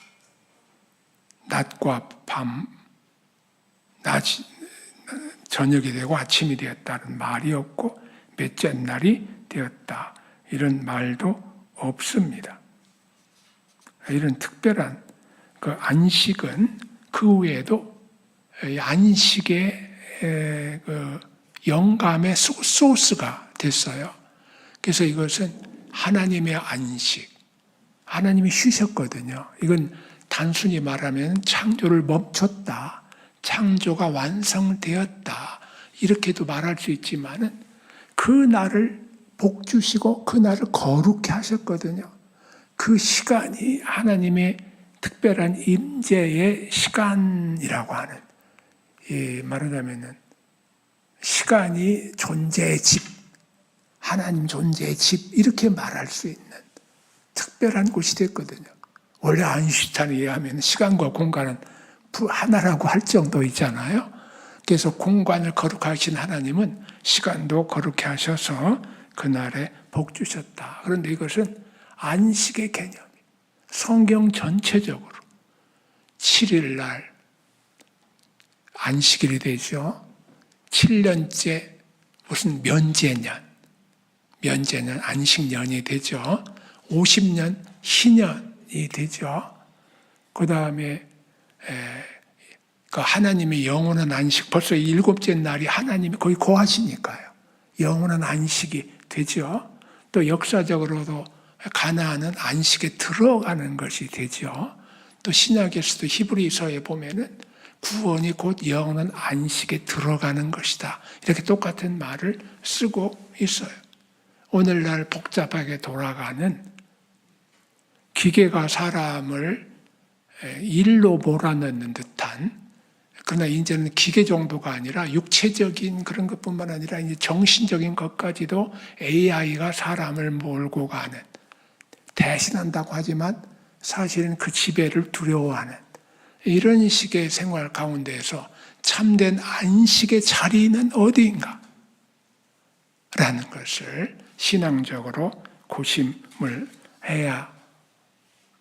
낮과 밤, 저녁이 되고 아침이 되었다는 말이 없고 몇째 날이 되었다. 이런 말도 없습니다. 이런 특별한 그 안식은 그 외에도 안식의 그 영감의 소스가 됐어요. 그래서 이것은 하나님의 안식, 하나님이 쉬셨거든요. 이건 단순히 말하면 창조를 멈췄다, 창조가 완성되었다 이렇게도 말할 수 있지만은 그 날을 복 주시고 그 날을 거룩히 하셨거든요. 그 시간이 하나님의 특별한 임재의 시간이라고 하는, 말하자면은 시간이 존재의 집, 하나님 존재의 집 이렇게 말할 수 있는 특별한 곳이 됐거든요. 원래 아인슈타인에 의하면 시간과 공간은 하나라고 할 정도이잖아요. 그래서 공간을 거룩하신 하나님은 시간도 거룩히 하셔서 그날에 복 주셨다. 그런데 이것은 안식의 개념이 성경 전체적으로 7일 날 안식일이 되죠. 7년째 무슨 면제년 안식년이 되죠. 50년 희년이 되죠. 그 다음에 그 하나님의 영원한 안식, 벌써 7째 날이 하나님이 거의 거하시니까요. 영원한 안식이 되죠. 또 역사적으로도 가나안은 안식에 들어가는 것이 되죠. 또 신약에서도 히브리서에 보면은 구원이 곧 영원한 안식에 들어가는 것이다. 이렇게 똑같은 말을 쓰고 있어요. 오늘날 복잡하게 돌아가는 기계가 사람을 일로 몰아넣는 듯한, 그러나 이제는 기계 정도가 아니라 육체적인 그런 것뿐만 아니라 이제 정신적인 것까지도 AI가 사람을 몰고 가는, 대신한다고 하지만 사실은 그 지배를 두려워하는 이런 식의 생활 가운데에서 참된 안식의 자리는 어디인가? 라는 것을 신앙적으로 고심을 해야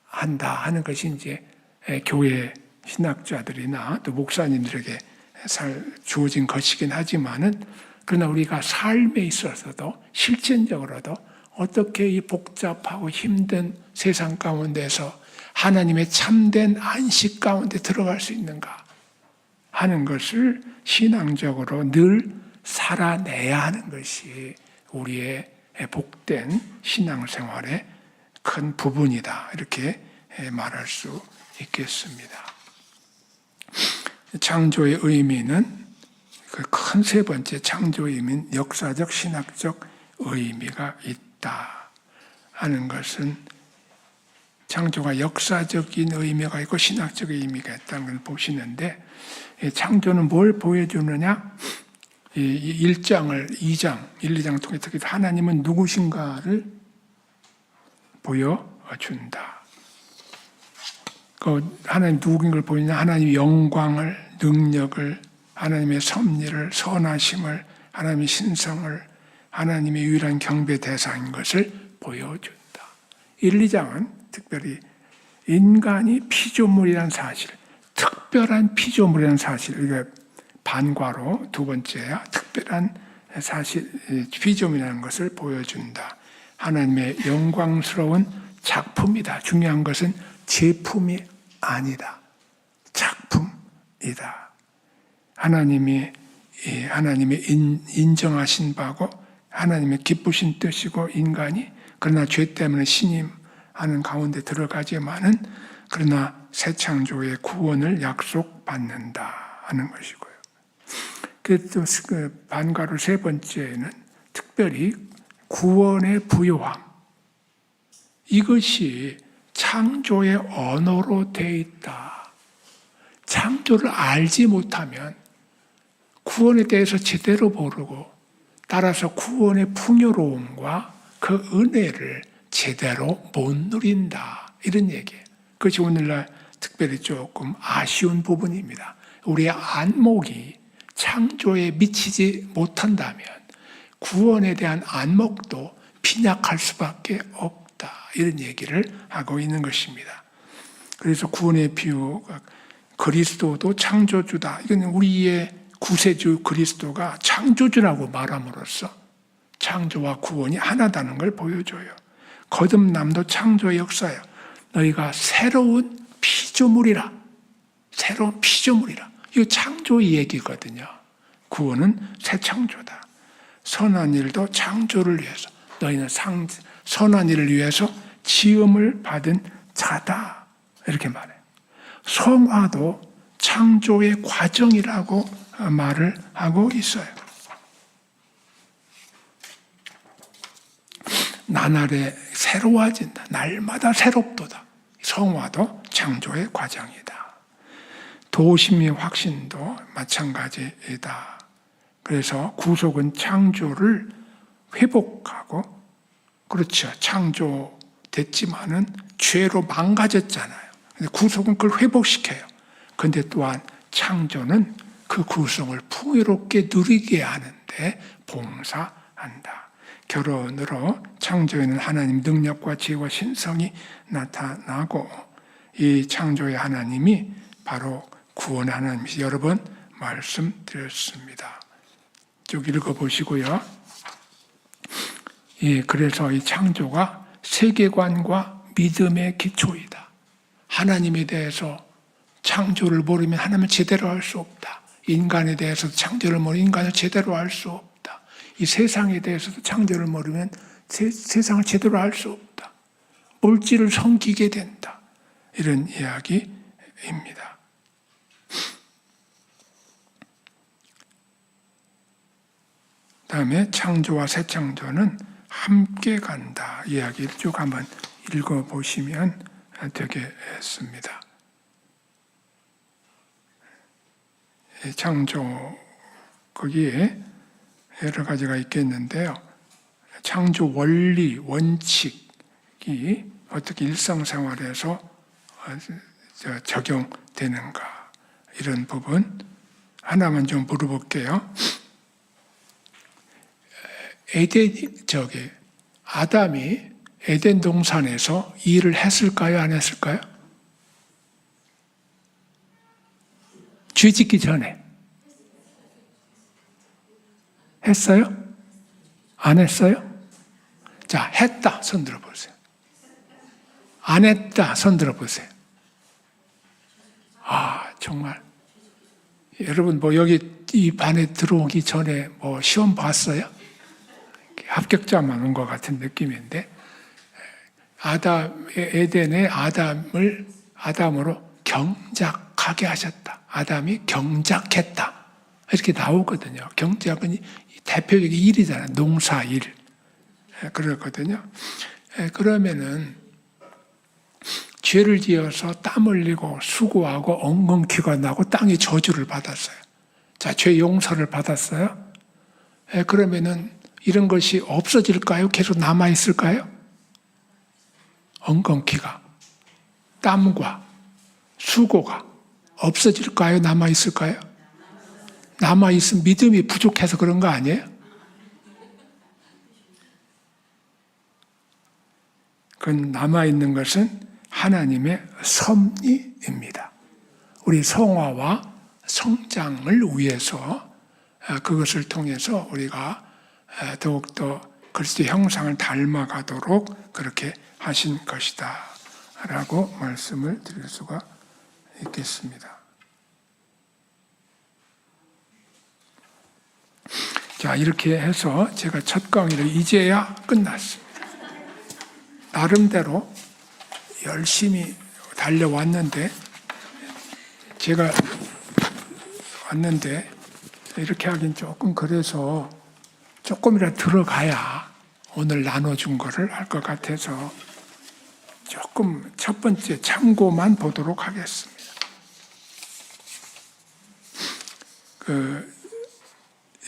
한다 하는 것이 이제 교회 신학자들이나 또 목사님들에게 주어진 것이긴 하지만은, 그러나 우리가 삶에 있어서도 실천적으로도 어떻게 이 복잡하고 힘든 세상 가운데서 하나님의 참된 안식 가운데 들어갈 수 있는가 하는 것을 신앙적으로 늘 살아내야 하는 것이 우리의 복된 신앙생활의 큰 부분이다. 이렇게 말할 수 있겠습니다. 창조의 의미는 그 큰 세 번째 창조의 의미는 역사적, 신학적 의미가 있다 하는 것은, 창조가 역사적인 의미가 있고 신학적인 의미가 있다는 걸 보시는데, 창조는 뭘 보여주느냐? 1장을 2장, 1, 2장 통해 특히 하나님은 누구신가를 보여준다. 그 하나님 누구인 걸 보이냐? 하나님의 영광을, 능력을, 하나님의 섭리를, 선하심을, 하나님의 신성을, 하나님의 유일한 경배 대상인 것을 보여준다. 1, 2장은 특별히 인간이 피조물이라는 사실, 특별한 피조물이라는 사실, 이게 반과로 두 번째야, 특별한 사실, 피조물이라는 것을 보여준다. 하나님의 영광스러운 작품이다. 중요한 것은 제품이 아니다. 작품이다. 하나님이 인정하신 바고 하나님의 기쁘신 뜻이고, 인간이 그러나 죄 때문에 신임하는 가운데 들어가지만은 그러나 새 창조의 구원을 약속받는다 하는 것이고요. 그 반가로 세 번째는 특별히 구원의 부요함, 이것이 창조의 언어로 되어 있다. 창조를 알지 못하면 구원에 대해서 제대로 모르고 따라서 구원의 풍요로움과 그 은혜를 제대로 못 누린다. 이런 얘기예요. 그것이 오늘날 특별히 조금 아쉬운 부분입니다. 우리의 안목이 창조에 미치지 못한다면 구원에 대한 안목도 빈약할 수밖에 없다. 이런 얘기를 하고 있는 것입니다. 그래서 구원의 비유가 그리스도도 창조주다. 이건 우리의 구세주 그리스도가 창조주라고 말함으로써 창조와 구원이 하나다는 걸 보여줘요. 거듭남도 창조의 역사예요. 너희가 새로운 피조물이라. 새로운 피조물이라. 이거 창조의 얘기거든요. 구원은 새 창조다. 선한 일도 창조를 위해서. 너희는 선한 일을 위해서 지음을 받은 자다. 이렇게 말해요. 성화도 창조의 과정이라고 말을 하고 있어요. 나날에 새로워진다. 날마다 새롭도다. 성화도 창조의 과정이다. 도심의 확신도 마찬가지이다. 그래서 구속은 창조를 회복하고, 그렇죠. 창조됐지만은 죄로 망가졌잖아요. 구속은 그걸 회복시켜요. 근데 또한 창조는 그 구속을 풍요롭게 누리게 하는데 봉사한다. 결론으로 창조에는 하나님 능력과 지혜와 신성이 나타나고, 이 창조의 하나님이 바로 구원의 하나님이시. 여러 번 말씀드렸습니다. 쭉 읽어보시고요. 그래서 이 창조가 세계관과 믿음의 기초이다. 하나님에 대해서 창조를 모르면 하나님을 제대로 알 수 없다. 인간에 대해서도 창조를 모르면 인간을 제대로 알 수 없다. 이 세상에 대해서도 창조를 모르면 세상을 제대로 알 수 없다. 물질을 섬기게 된다. 이런 이야기입니다. 다음에 창조와 새 창조는 함께 간다. 이야기를 쭉 한번 읽어보시면 되겠습니다. 창조, 거기에 여러 가지가 있겠는데요. 창조 원리, 원칙이 어떻게 일상생활에서 적용되는가, 이런 부분 하나만 좀 물어볼게요. 아담이 에덴 동산에서 일을 했을까요? 안 했을까요? 죄 짓기 전에. 했어요? 안 했어요? 자, 했다. 손 들어보세요. 안 했다. 손 들어보세요. 아, 정말. 여러분, 여기 이 반에 들어오기 전에 시험 봤어요? 합격자만 온 것 같은 느낌인데, 에덴의 아담으로 경작하게 하셨다. 아담이 경작했다. 이렇게 나오거든요. 경작은 대표적인 일이잖아요. 농사일. 그렇거든요. 그러면은 죄를 지어서 땀 흘리고 수고하고 엉겅퀴가 나고 땅이 저주를 받았어요. 자, 죄 용서를 받았어요. 그러면은 이런 것이 없어질까요? 계속 남아있을까요? 엉겅퀴가, 땀과 수고가 없어질까요? 남아있을까요? 남아있으면 믿음이 부족해서 그런 거 아니에요? 그건 남아있는 것은 하나님의 섭리입니다. 우리 성화와 성장을 위해서 그것을 통해서 우리가 더욱더 그리스도의 형상을 닮아가도록 그렇게 하신 것이다 라고 말씀을 드릴 수가 있겠습니다. 자, 이렇게 해서 제가 첫 강의를 이제야 끝났습니다. 나름대로 열심히 달려왔는데, 제가 왔는데 이렇게 하긴 조금 그래서 조금이라도 들어가야 오늘 나눠준 거를 할 것 같아서 조금 첫 번째 참고만 보도록 하겠습니다.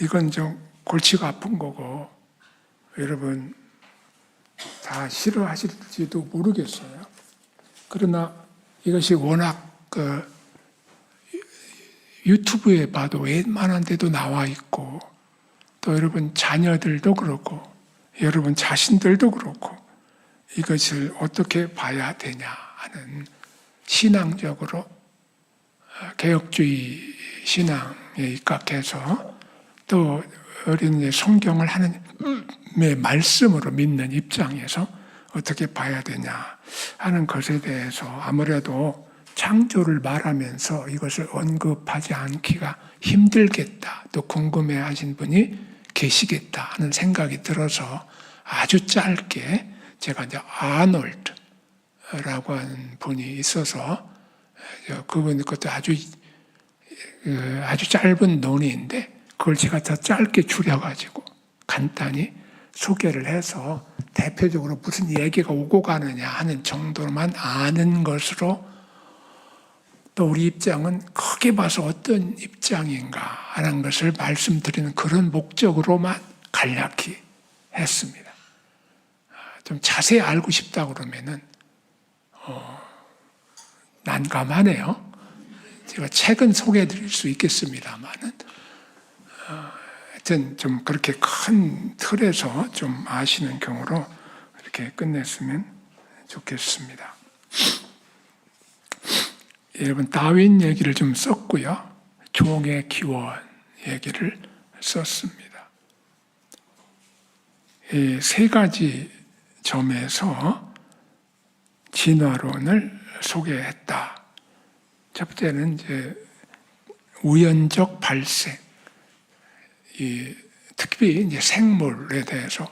이건 좀 골치가 아픈 거고 여러분 다 싫어하실지도 모르겠어요. 그러나 이것이 워낙 유튜브에 봐도 웬만한 데도 나와 있고 또 여러분 자녀들도 그렇고 여러분 자신들도 그렇고 이것을 어떻게 봐야 되냐 하는 신앙적으로 개혁주의 신앙에 입각해서 또 어린 성경을 하나님의 말씀으로 믿는 입장에서 어떻게 봐야 되냐 하는 것에 대해서 아무래도 창조를 말하면서 이것을 언급하지 않기가 힘들겠다, 또 궁금해하신 분이 계시겠다 하는 생각이 들어서 아주 짧게 제가 이제 아놀드라고 하는 분이 있어서 그분 것도 아주 짧은 논의인데 그걸 제가 더 짧게 줄여가지고 간단히 소개를 해서 대표적으로 무슨 얘기가 오고 가느냐 하는 정도만 아는 것으로 또 우리 입장은 크게 봐서 어떤 입장인가 하는 것을 말씀드리는 그런 목적으로만 간략히 했습니다. 좀 자세히 알고 싶다 그러면은 난감하네요. 제가 책은 소개해 드릴 수 있겠습니다만은 하여튼 좀 그렇게 큰 틀에서 좀 아시는 경우로 이렇게 끝냈으면 좋겠습니다. 여러분 다윈 얘기를 좀 썼고요. 종의 기원 얘기를 썼습니다. 이 세 가지 점에서 진화론을 소개했다. 첫 번째는 이제 우연적 발생, 특히 이제 생물에 대해서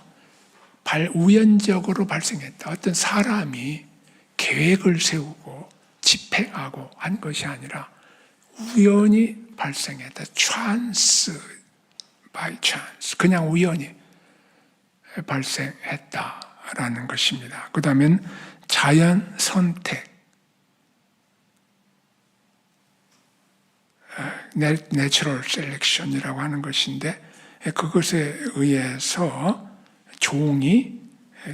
우연적으로 발생했다. 어떤 사람이 계획을 세우고 집행하고 한 것이 아니라 우연히 발생했다. chance, by chance, 그냥 우연히 발생했다라는 것입니다. 그 다음엔 자연 선택, natural selection이라고 하는 것인데 그것에 의해서 종이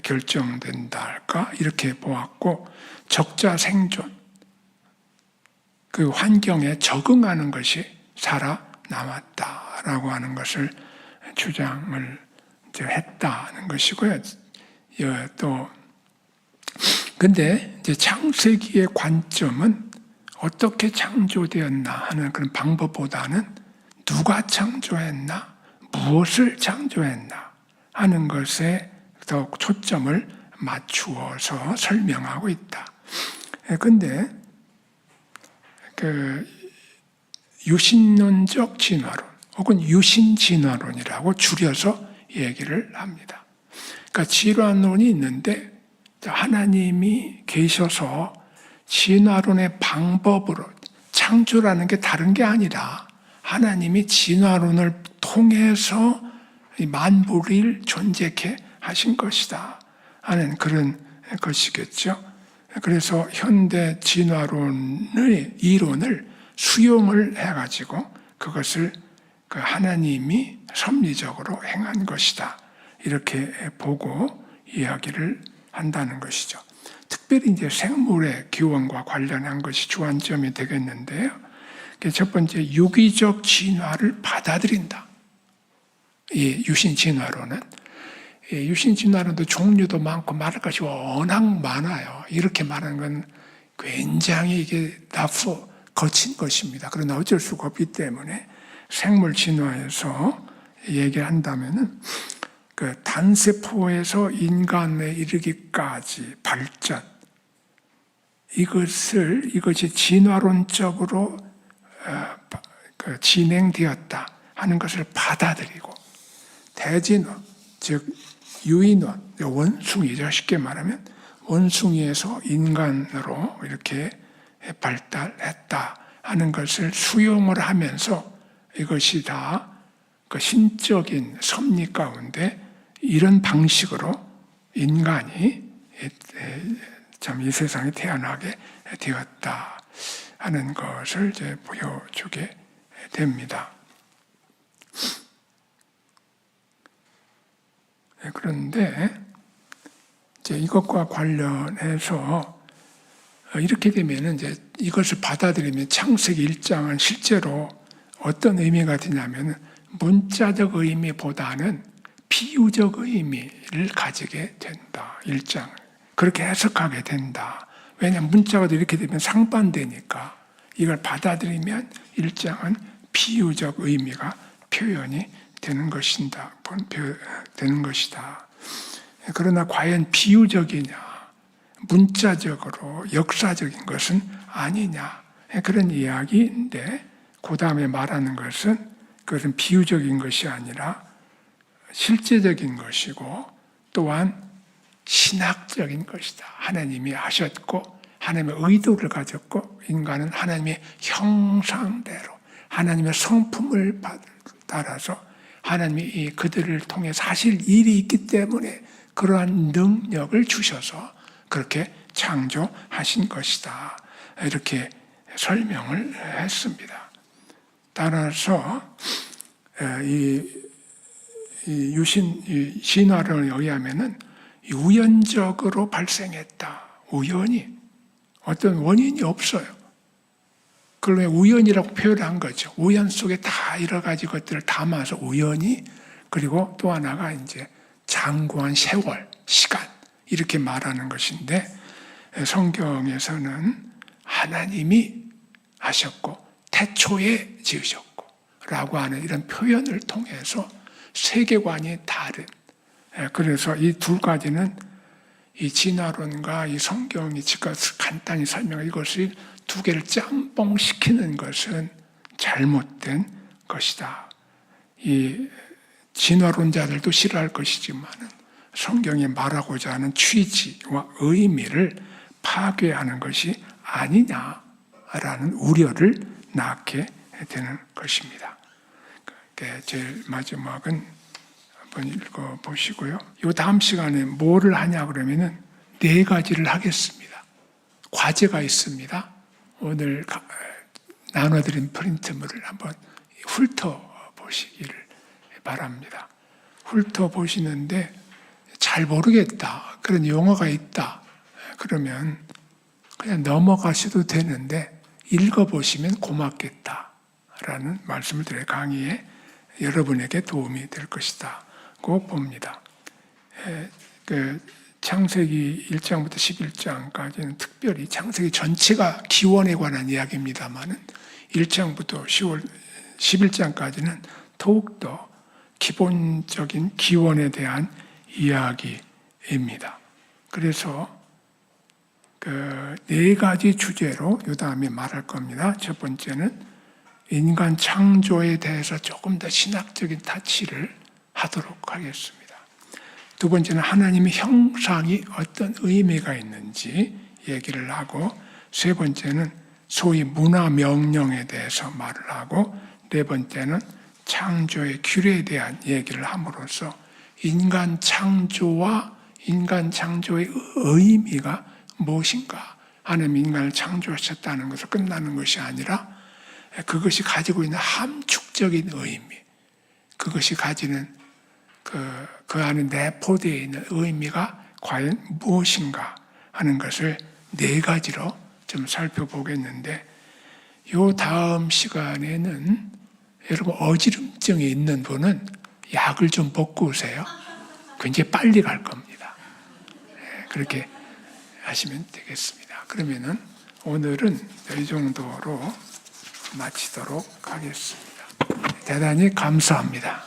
결정된다 할까 이렇게 보았고, 적자 생존, 그 환경에 적응하는 것이 살아남았다라고 하는 것을 주장을 했다는 것이고요. 또 근데 이제 창세기의 관점은 어떻게 창조되었나 하는 그런 방법보다는 누가 창조했나, 무엇을 창조했나 하는 것에 더 초점을 맞추어서 설명하고 있다. 그런데 유신론적 진화론 혹은 유신진화론이라고 줄여서 얘기를 합니다. 그러니까 진화론이 있는데 하나님이 계셔서 진화론의 방법으로 창조라는 게 다른 게 아니라 하나님이 진화론을 통해서 만물을 존재케 하신 것이다 하는 그런 것이겠죠. 그래서 현대 진화론의 이론을 수용을 해가지고 그것을 그 하나님이 섭리적으로 행한 것이다 이렇게 보고 이야기를 한다는 것이죠. 특별히 이제 생물의 기원과 관련한 것이 주안점이 되겠는데요. 첫 번째, 유기적 진화를 받아들인다. 이 유신 진화론은 유신 진화론도 종류도 많고 말할 것이 워낙 많아요. 이렇게 말하는 건 굉장히 이게 거친 것입니다. 그러나 어쩔 수가 없기 때문에 생물 진화에서 얘기한다면은 그 단세포에서 인간에 이르기까지 발전, 이것이 진화론적으로 진행되었다 하는 것을 받아들이고, 대진원, 즉 유인원, 원숭이죠. 쉽게 말하면 원숭이에서 인간으로 이렇게 발달했다 하는 것을 수용을 하면서 이것이 다 그 신적인 섭리 가운데 이런 방식으로 인간이 참 이 세상에 태어나게 되었다 하는 것을 이제 보여주게 됩니다. 그런데 이제 이것과 관련해서 이렇게 되면 이제 이것을 받아들이면 창세기 1장은 실제로 어떤 의미가 되냐면 문자적 의미보다는 비유적 의미를 가지게 된다. 1장 그렇게 해석하게 된다. 왜냐하면 문자가 이렇게 되면 상반되니까 이걸 받아들이면 1장은 비유적 의미가 표현이 되는 것이다. 그러나 과연 비유적이냐, 문자적으로 역사적인 것은 아니냐 그런 이야기인데 그 다음에 말하는 것은 그것은 비유적인 것이 아니라 실제적인 것이고 또한 신학적인 것이다. 하나님이 하셨고 하나님의 의도를 가졌고 인간은 하나님의 형상대로 하나님의 성품을 따라서 하나님이 그들을 통해 사실 일이 있기 때문에 그러한 능력을 주셔서 그렇게 창조하신 것이다. 이렇게 설명을 했습니다. 따라서 이 신화론에 의하면은 우연적으로 발생했다. 우연히 어떤 원인이 없어요. 그걸 왜 우연이라고 표현한 거죠. 우연 속에 다 여러 가지 것들을 담아서 우연히 그리고 또 하나가 이제 장구한 세월, 시간 이렇게 말하는 것인데 성경에서는 하나님이 하셨고 태초에 지으셨고 라고 하는 이런 표현을 통해서 세계관이 다른 그래서 이 두 가지는 이 진화론과 이 성경이 지금 간단히 설명한 이것을 두 개를 짬뽕시키는 것은 잘못된 것이다. 이 진화론자들도 싫어할 것이지만 성경이 말하고자 하는 취지와 의미를 파괴하는 것이 아니냐라는 우려를 낳게 되는 것입니다. 제일 마지막은 한번 읽어보시고요. 이 다음 시간에 뭐를 하냐 그러면은 4가지를 하겠습니다. 과제가 있습니다. 오늘 나눠드린 프린트물을 한번 훑어보시기를 바랍니다. 훑어보시는데 잘 모르겠다. 그런 용어가 있다. 그러면 그냥 넘어가셔도 되는데 읽어보시면 고맙겠다라는 말씀을 드려요. 강의에 여러분에게 도움이 될 것이다. 고 봅니다. 창세기 1장부터 11장까지는 특별히 창세기 전체가 기원에 관한 이야기입니다만 1장부터 11장까지는 더욱더 기본적인 기원에 대한 이야기입니다. 그래서 4가지 주제로 이 다음에 말할 겁니다. 첫 번째는 인간 창조에 대해서 조금 더 신학적인 타치를 하도록 하겠습니다. 두 번째는 하나님의 형상이 어떤 의미가 있는지 얘기를 하고 세 번째는 소위 문화 명령에 대해서 말을 하고 네 번째는 창조의 규례에 대한 얘기를 함으로써 인간 창조와 인간 창조의 의미가 무엇인가 하나님 인간을 창조하셨다는 것을 끝나는 것이 아니라 그것이 가지고 있는 함축적인 의미 그것이 가지는 그 안에 내포되어 있는 의미가 과연 무엇인가 하는 것을 4가지로 좀 살펴보겠는데 이 다음 시간에는 여러분 어지럼증이 있는 분은 약을 좀 먹고 오세요. 굉장히 빨리 갈 겁니다. 그렇게 하시면 되겠습니다. 그러면은 오늘은 이 정도로 마치도록 하겠습니다. 대단히 감사합니다.